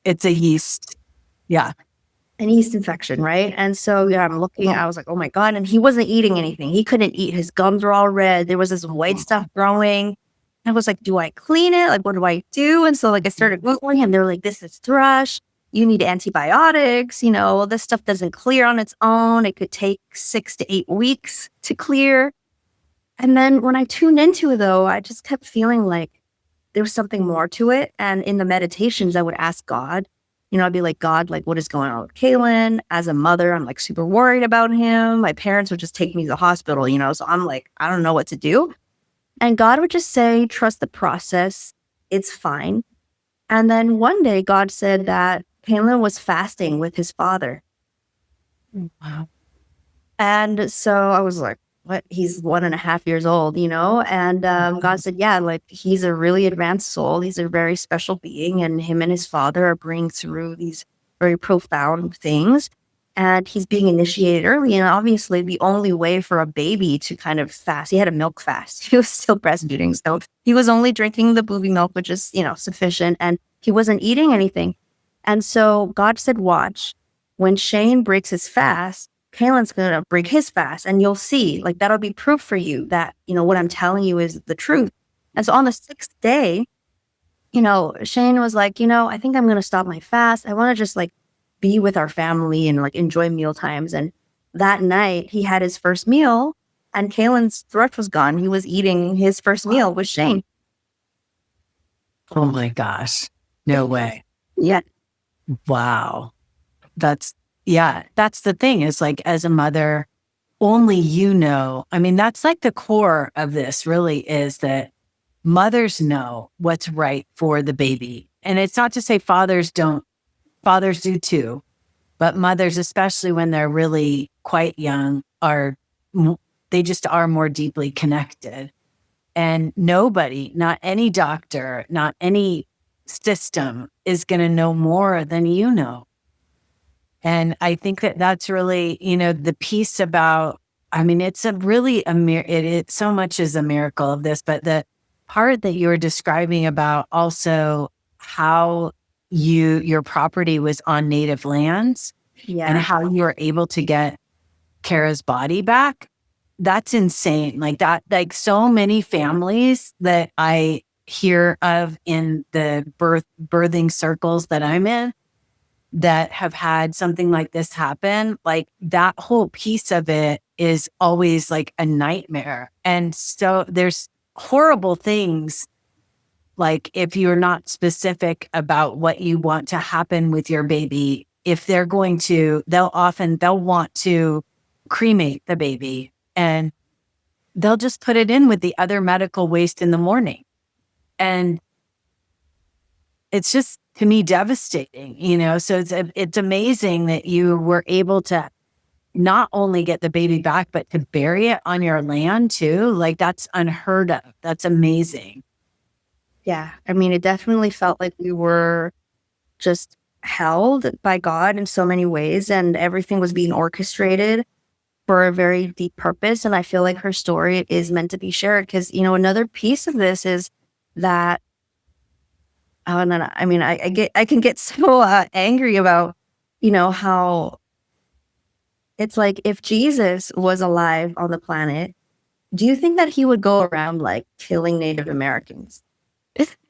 It's a yeast. Yeah. An yeast infection, right? And so I'm looking, I was like, oh my God. And he wasn't eating anything. He couldn't eat. His gums were all red. There was this white stuff growing. I was like, do I clean it? Like, what do I do? And so I started Googling and they're like, this is thrush. You need antibiotics. This stuff doesn't clear on its own. It could take 6 to 8 weeks to clear. And then when I tuned into it, though, I just kept feeling like there was something more to it. And in the meditations, I would ask God, I'd be like, God, like, what is going on with Kaylin? As a mother, I'm like super worried about him. My parents would just take me to the hospital, so I'm like, I don't know what to do. And God would just say, trust the process. It's fine. And then one day God said that Kaylin was fasting with his father. Wow. And so I was like, what? He's 1.5 years old, And God said, yeah, like he's a really advanced soul. He's a very special being. And him and his father are bringing through these very profound things. And he's being initiated early. And obviously the only way for a baby to kind of fast, he had a milk fast. He was still breastfeeding. So he was only drinking the booby milk, which is, sufficient. And he wasn't eating anything. And so God said, watch, when Shane breaks his fast, Kaylin's going to break his fast and you'll see, like, that'll be proof for you that, what I'm telling you is the truth. And so on the 6th day, Shane was like, I think I'm going to stop my fast. I want to just like be with our family and like enjoy meal times. And that night he had his first meal and Kaylin's thrush was gone. He was eating his first meal with Shane. Oh my gosh. No way. Yeah. Wow. That's the thing is like as a mother, only I mean, that's like the core of this really is that mothers know what's right for the baby. And it's not to say fathers don't, fathers do too, but mothers, especially when they're really quite young, they just are more deeply connected. And nobody, not any doctor, not any system is going to know more than you know. And I think that that's really, the piece about, I mean, it's it so much is a miracle of this, but the part that you were describing about also how your property was on native lands and how you were able to get Cara's body back. That's insane. Like that, like so many families that I hear of in the birthing circles that I'm in, that have had something like this happen, like that whole piece of it is always like a nightmare. And so there's horrible things, like if you're not specific about what you want to happen with your baby, if they're going to, they'll want to cremate the baby and they'll just put it in with the other medical waste in the morning. And it's just, to me, devastating, so it's amazing that you were able to not only get the baby back, but to bury it on your land too. Like that's unheard of. That's amazing. Yeah. I mean, it definitely felt like we were just held by God in so many ways, and everything was being orchestrated for a very deep purpose. And I feel like her story is meant to be shared because, another piece of this is that, and then, I mean, I can get so angry about, how it's like if Jesus was alive on the planet, do you think that he would go around like killing Native Americans?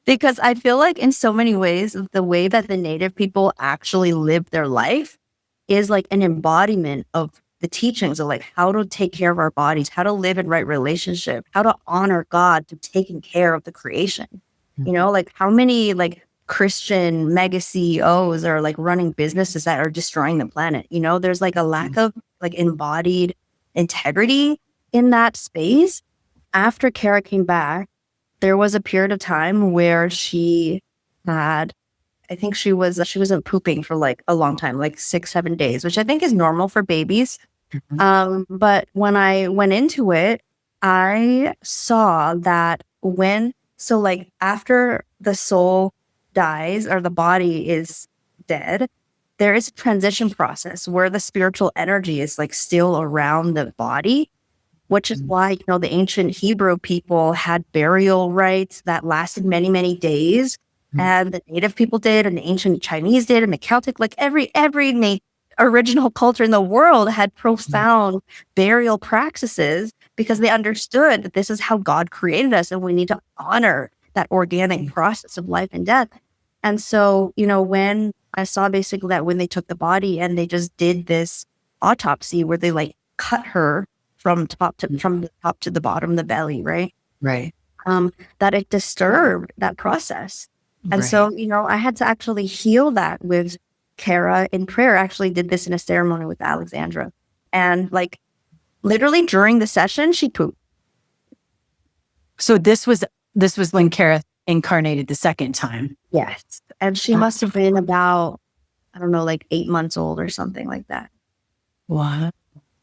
Because I feel like in so many ways, the way that the Native people actually live their life is like an embodiment of the teachings of like how to take care of our bodies, how to live in right relationship, how to honor God to taking care of the creation. Like how many like Christian mega CEOs are like running businesses that are destroying the planet. There's like a lack of like embodied integrity in that space. After Cara came back, there was a period of time where she had, I think she wasn't pooping for like a long time, like 6-7 days, which I think is normal for babies. But when I went into it, I saw that so like after the soul dies or the body is dead, there is a transition process where the spiritual energy is like still around the body, which is why, the ancient Hebrew people had burial rites that lasted many, many days. And the native people did, and the ancient Chinese did, and the Celtic, like every original culture in the world had profound burial practices because they understood that this is how God created us, and we need to honor that organic process of life and death. And so, when I saw basically that when they took the body and they just did this autopsy where they like cut her from the top to the bottom, the belly, right? Right. That it disturbed that process. And so, I had to actually heal that with Cara in prayer. I actually did this in a ceremony with Alexandra. And like literally during the session, she pooped. So this was when Cara incarnated the second time. Yes. And she must have been about, I don't know, like 8 months old or something like that. What?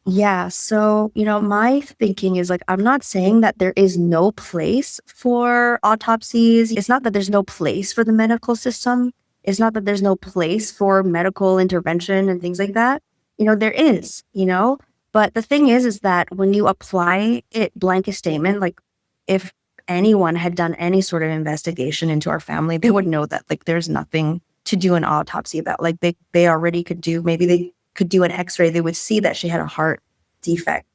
Yeah. So, my thinking is like, I'm not saying that there is no place for autopsies. It's not that there's no place for the medical system. It's not that there's no place for medical intervention and things like that. There is, but the thing is that when you apply it blanket statement, like if anyone had done any sort of investigation into our family, they would know that like there's nothing to do an autopsy about. Like they already could do, maybe they could do an x-ray, they would see that she had a heart defect.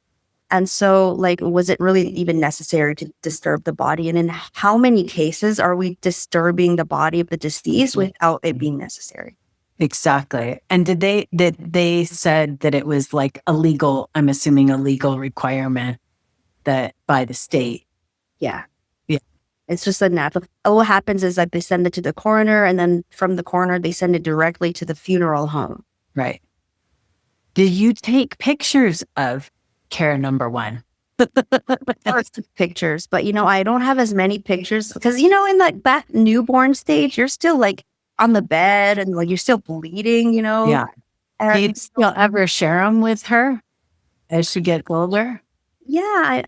And so like, was it really even necessary to disturb the body? And in how many cases are we disturbing the body of the deceased without it being necessary? Exactly. And did they said that it was like I'm assuming a legal requirement that by the state? Yeah. Yeah. It's just a natural. What happens is that they send it to the coroner, and then from the coroner, they send it directly to the funeral home. Right. Did you take pictures of Cara number one? Pictures, but I don't have as many pictures because in like that newborn stage, you're still like on the bed and like you're still bleeding. Yeah. And Do you think you'll ever share them with her as she gets older? Yeah,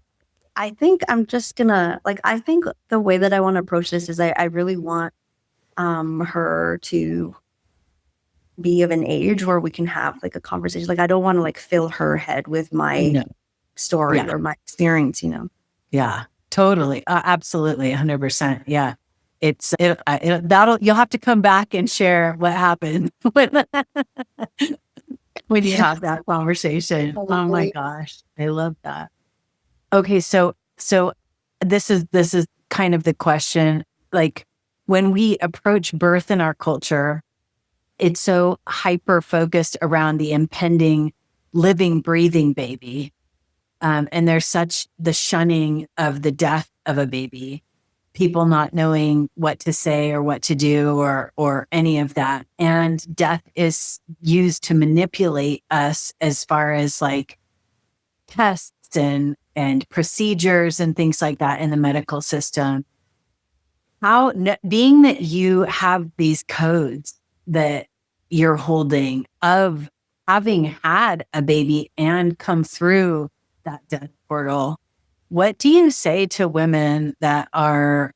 I think I'm just gonna like. I think the way that I want to approach this is I really want her to be of an age where we can have like a conversation. Like I don't want to like fill her head with my story or my experience, Yeah, totally. Absolutely. 100%. Yeah. You'll have to come back and share what happened when you have that conversation. Oh my gosh. I love that. Okay. So this is kind of the question, like when we approach birth in our culture, it's so hyper focused around the impending living, breathing baby. And there's such the shunning of the death of a baby, people not knowing what to say or what to do or any of that. And death is used to manipulate us as far as like tests and procedures and things like that in the medical system. Being that you have these codes that you're holding of having had a baby and come through that death portal, what do you say to women that are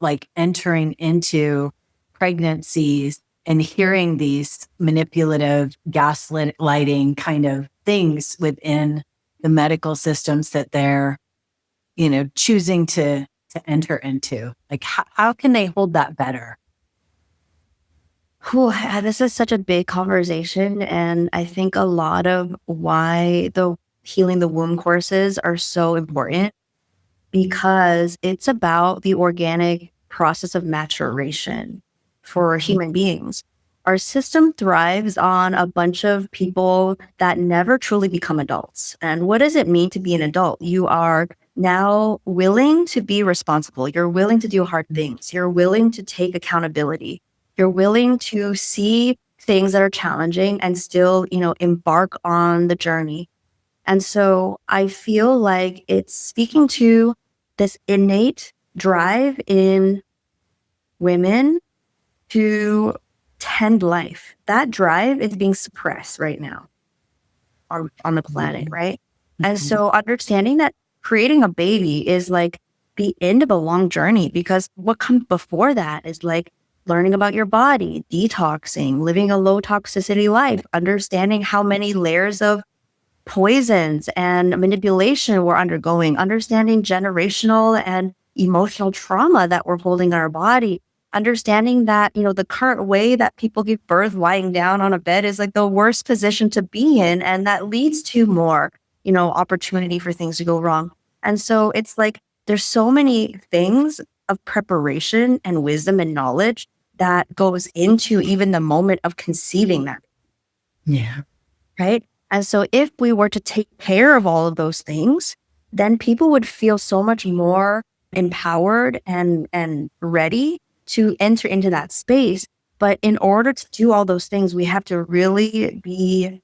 like entering into pregnancies and hearing these manipulative gaslighting kind of things within the medical systems that they're, choosing to enter into? Like, how can they hold that better? Whew, this is such a big conversation. And I think a lot of why the healing the womb courses are so important, because it's about the organic process of maturation for human beings. Our system thrives on a bunch of people that never truly become adults. And what does it mean to be an adult? You are now willing to be responsible. You're willing to do hard things. You're willing to take accountability. You're willing to see things that are challenging and still, embark on the journey. And so I feel like it's speaking to this innate drive in women to tend life. That drive is being suppressed right now on the planet, right? And so understanding that creating a baby is like the end of a long journey, because what comes before that is like learning about your body, detoxing, living a low toxicity life, understanding how many layers of poisons and manipulation we're undergoing, understanding generational and emotional trauma that we're holding in our body, understanding that, the current way that people give birth lying down on a bed is like the worst position to be in. And that leads to more, opportunity for things to go wrong. And so it's like, there's so many things of preparation and wisdom and knowledge that goes into even the moment of conceiving that. Yeah. Right. And so if we were to take care of all of those things, then people would feel so much more empowered and ready to enter into that space. But in order to do all those things, we have to really be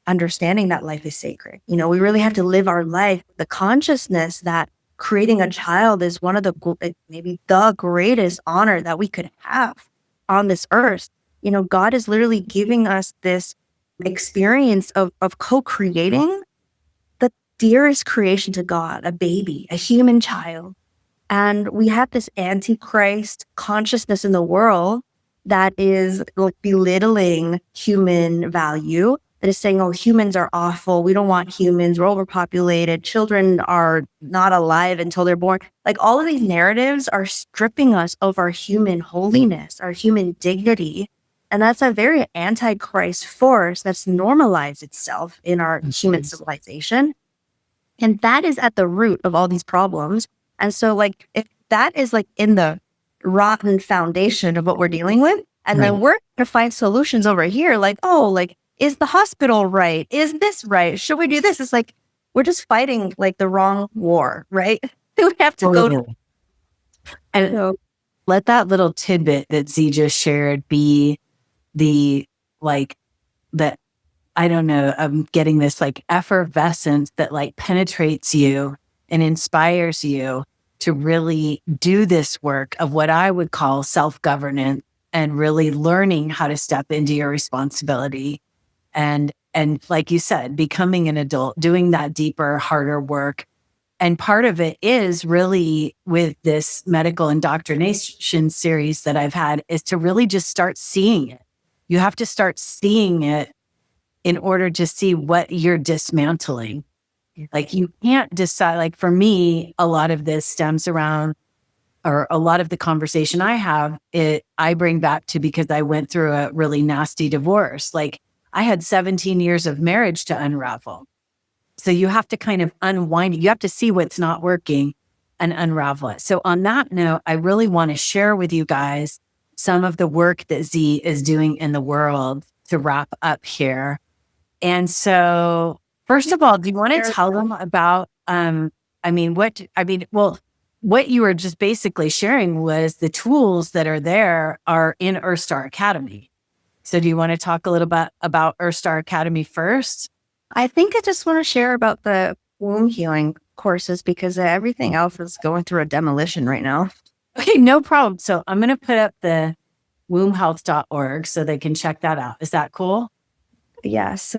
understanding that life is sacred. We really have to live our life with the consciousness that creating a child is one of the, maybe the greatest honor that we could have on this earth. God is literally giving us this experience of co-creating the dearest creation to God, a baby, a human child. And we have this antichrist consciousness in the world that is like belittling human value, that is saying, oh, humans are awful. We don't want humans. We're overpopulated. Children are not alive until they're born. Like all of these narratives are stripping us of our human holiness, our human dignity. And that's a very antichrist force that's normalized itself in our human civilization. And that is at the root of all these problems. And so like, if that is like in the rotten foundation of what we're dealing with, and then we're going to find solutions over here, like, oh, like, is the hospital right? Is this right? Should we do this? It's like, we're just fighting like the wrong war, right? We have to go to. And let that little tidbit that Z just shared be the, like, that, I don't know, I'm getting this like effervescence that like penetrates you and inspires you to really do this work of what I would call self-governance, and really learning how to step into your responsibility. And like you said, becoming an adult, doing that deeper, harder work. And part of it is really with this medical indoctrination series that I've had is to really just start seeing it. You have to start seeing it in order to see what you're dismantling. Like you can't decide, like for me, a lot of this stems around, or a lot of the conversation I have, I bring back to because I went through a really nasty divorce. Like I had 17 years of marriage to unravel. So you have to kind of unwind it. You have to see what's not working and unravel it. So on that note, I really want to share with you guys some of the work that Z is doing in the world to wrap up here. And so first of all, do you want to tell them about, what you were just basically sharing was the tools that are there are in Earthstar Academy. So do you want to talk a little bit about Earthstar Academy first? I think I just want to share about the womb healing courses, because everything else is going through a demolition right now. Okay, no problem. So I'm going to put up the wombhealth.org so they can check that out. Is that cool? Yeah. So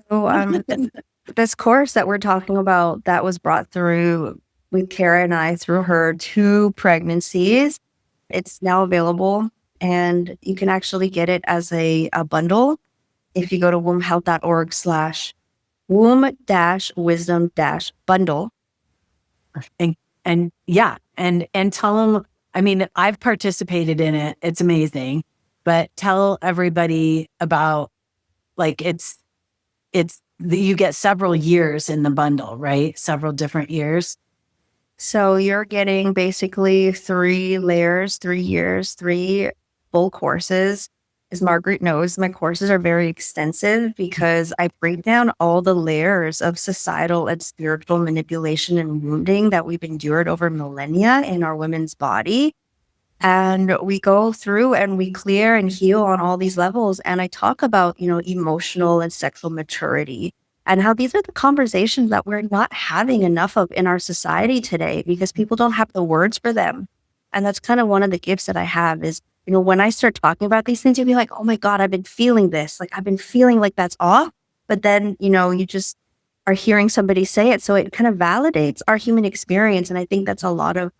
this course that we're talking about, that was brought through with Cara and I through her 2 pregnancies. It's now available, and you can actually get it as a bundle if you go to wombhealth.org/womb-wisdom-bundle. And yeah, and tell them, I mean, I've participated in it. It's amazing. But tell everybody about, like, you get several years in the bundle, right? Several different years. So you're getting basically 3 layers, 3 years, 3 full courses. As Margaret knows, my courses are very extensive because I break down all the layers of societal and spiritual manipulation and wounding that we've endured over millennia in our women's body. And we go through and we clear and heal on all these levels. And I talk about, emotional and sexual maturity and how these are the conversations that we're not having enough of in our society today because people don't have the words for them. And that's kind of one of the gifts that I have is, when I start talking about these things, you'll be like, oh my God, I've been feeling this. Like, I've been feeling like that's off. But then, you just are hearing somebody say it. So it kind of validates our human experience. And I think that's a lot of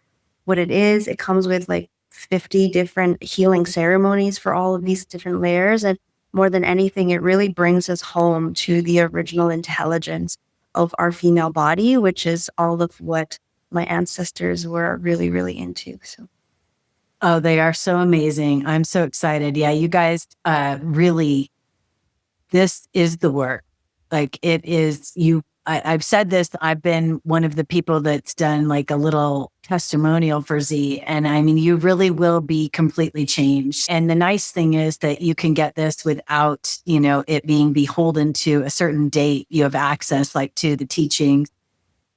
what it is. It comes with like 50 different healing ceremonies for all of these different layers. And more than anything, it really brings us home to the original intelligence of our female body, which is all of what my ancestors were really, really into. So. Oh, they are so amazing. I'm so excited. Yeah, you guys really, this is the work. Like, it is you. I've said this, I've been one of the people that's done like a little testimonial for Xi. And I mean, you really will be completely changed. And the nice thing is that you can get this without, it being beholden to a certain date. You have access like to the teachings.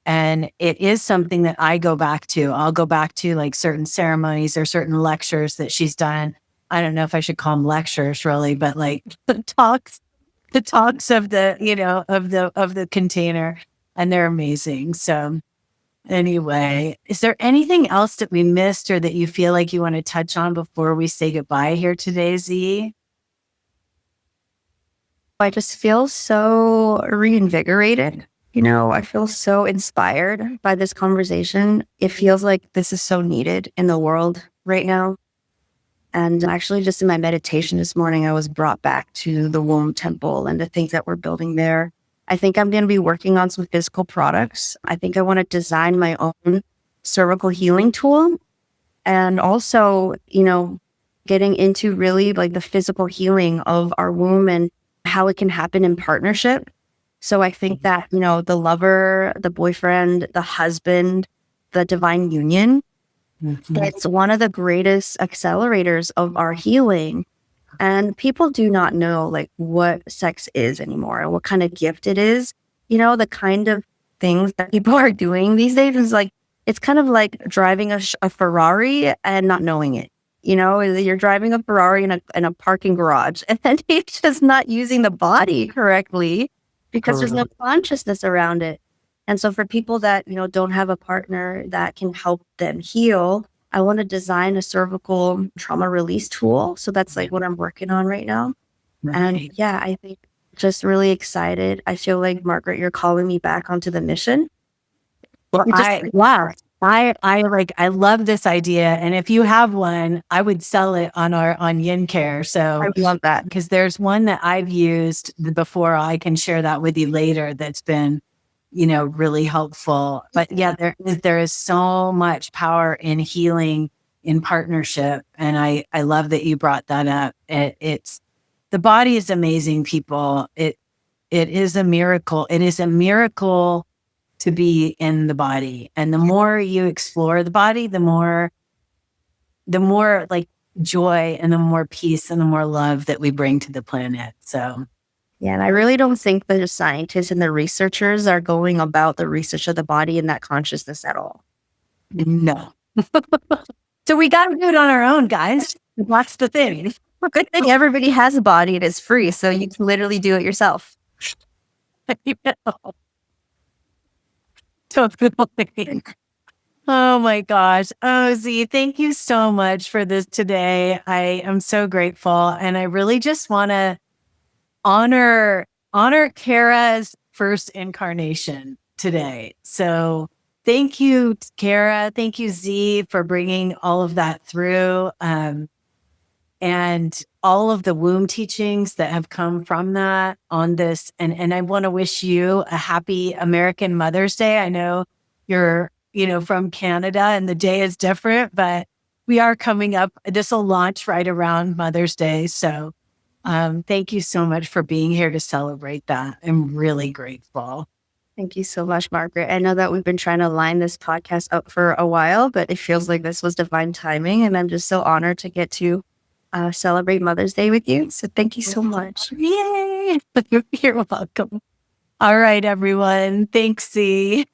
And it is something that I go back to. I'll go back to like certain ceremonies or certain lectures that she's done. I don't know if I should call them lectures really, but like talks of the, of the container, and they're amazing. So anyway, is there anything else that we missed or that you feel like you want to touch on before we say goodbye here today, Xi? I just feel so reinvigorated. I feel so inspired by this conversation. It feels like this is so needed in the world right now. And actually, just in my meditation this morning, I was brought back to the womb temple and the things that we're building there. I think I'm going to be working on some physical products. I think I want to design my own cervical healing tool. And also, getting into really like the physical healing of our womb and how it can happen in partnership. So I think that, the lover, the boyfriend, the husband, the divine union, it's one of the greatest accelerators of our healing. And people do not know like what sex is anymore and what kind of gift it is. The kind of things that people are doing these days is like, it's kind of like driving a Ferrari and not knowing it. You're driving a Ferrari in a parking garage and then you're just not using the body correctly because there's no consciousness around it. And so for people that, don't have a partner that can help them heal, I want to design a cervical trauma release tool. So that's like what I'm working on right now. Right. And yeah, I think just really excited. I feel like, Margaret, you're calling me back onto the mission. Well, I love this idea. And if you have one, I would sell it on Yin-care. So I love that. Because there's one that I've used before. I can share that with you later. That's been, really helpful. But yeah, there is so much power in healing in partnership. And I love that you brought that up. It's the body is amazing, people. It is a miracle. It is a miracle to be in the body. And the more you explore the body, the more like joy and the more peace and the more love that we bring to the planet. So yeah, and I really don't think the scientists and the researchers are going about the research of the body and that consciousness at all. No. So we got to do it on our own, guys. That's the thing. Good thing everybody has a body. It is free. So you can literally do it yourself. Totally. Oh my gosh. Oh, Xi, thank you so much for this today. I am so grateful. And I really just want to honor Cara's first incarnation today. So Thank you, Cara. Thank you, Z, for bringing all of that through. And all of the womb teachings that have come from that on this. And I want to wish you a happy American Mother's Day. I know you're, from Canada and the day is different, but we are coming up. This will launch right around Mother's Day. So thank you so much for being here to celebrate that. I'm really grateful. Thank you so much, Margaret. I know that we've been trying to line this podcast up for a while, but it feels like this was divine timing. And I'm just so honored to get to celebrate Mother's Day with you. So thank you so much. Yay! You're welcome. All right, everyone. Thanks, Z.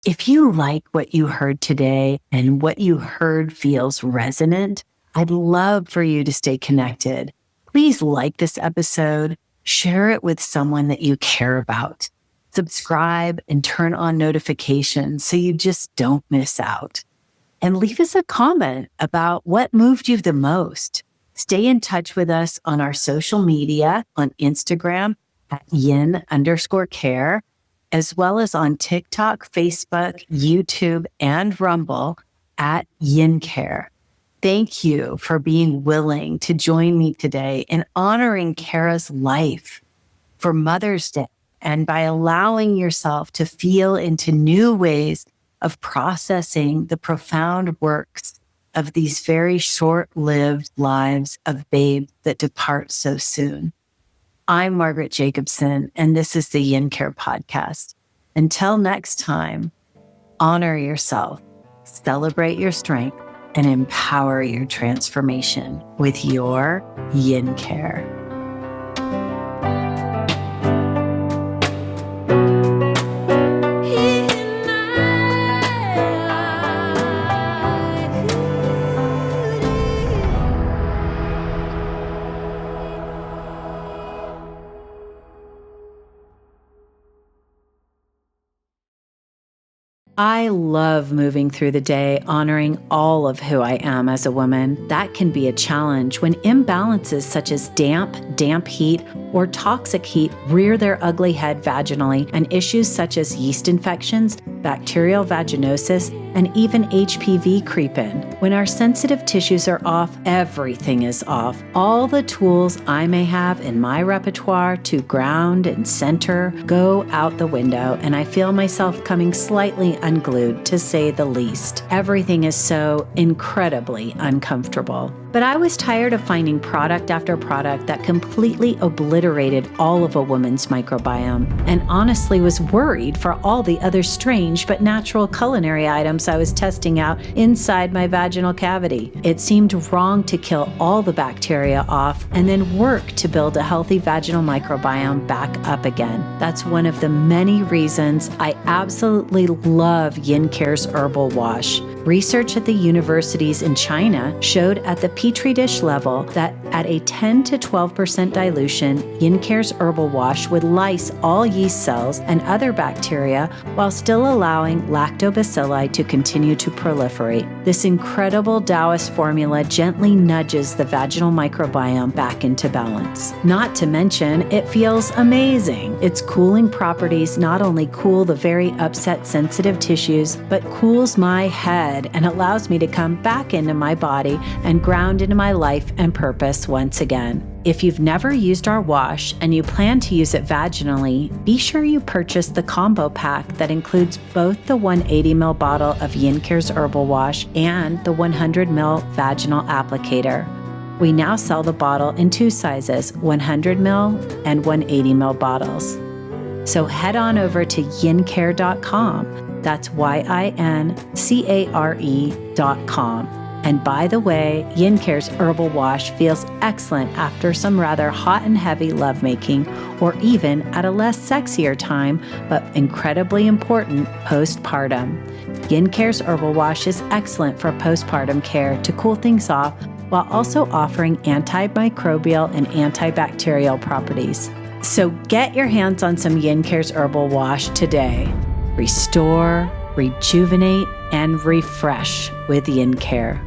If you like what you heard today and what you heard feels resonant, I'd love for you to stay connected. Please like this episode, share it with someone that you care about, subscribe and turn on notifications so you just don't miss out. And leave us a comment about what moved you the most. Stay in touch with us on our social media on Instagram at yin_care, as well as on TikTok, Facebook, YouTube, and Rumble at Yin-care. Thank you for being willing to join me today in honoring Cara's life for Mother's Day and by allowing yourself to feel into new ways of processing the profound works of these very short-lived lives of babes that depart so soon. I'm Margaret Jacobson, and this is the Yin-care Podcast. Until next time, honor yourself, celebrate your strength, and empower your transformation with your Yin-care. I love moving through the day, honoring all of who I am as a woman. That can be a challenge when imbalances such as damp heat, or toxic heat rear their ugly head vaginally, and issues such as yeast infections, bacterial vaginosis, and even HPV creep in. When our sensitive tissues are off, everything is off. All the tools I may have in my repertoire to ground and center go out the window, and I feel myself coming slightly unglued, to say the least. Everything is so incredibly uncomfortable. But I was tired of finding product after product that completely obliterated all of a woman's microbiome, and honestly was worried for all the other strange but natural culinary items I was testing out inside my vaginal cavity. It seemed wrong to kill all the bacteria off and then work to build a healthy vaginal microbiome back up again. That's one of the many reasons I absolutely love Yin-care's herbal wash. Research at the universities in China showed at the Petri dish level that at a 10 to 12% dilution, Yin-care's herbal wash would lyse all yeast cells and other bacteria while still allowing lactobacilli to continue to proliferate. This incredible Taoist formula gently nudges the vaginal microbiome back into balance. Not to mention, it feels amazing. Its cooling properties not only cool the very upset sensitive tissues, but cools my head and allows me to come back into my body and ground into my life and purpose once again. If you've never used our wash and you plan to use it vaginally, be sure you purchase the combo pack that includes both the 180 ml bottle of Yin-care's herbal wash and the 100 ml vaginal applicator. We now sell the bottle in two sizes, 100 ml and 180 ml bottles. So head on over to yincare.com. That's yincare.com. And by the way, Yin-care's herbal wash feels excellent after some rather hot and heavy lovemaking, or even at a less sexier time, but incredibly important, postpartum. Yin-care's herbal wash is excellent for postpartum care to cool things off, while also offering antimicrobial and antibacterial properties. So get your hands on some Yin-care's herbal wash today. Restore, rejuvenate, and refresh with Yin-care.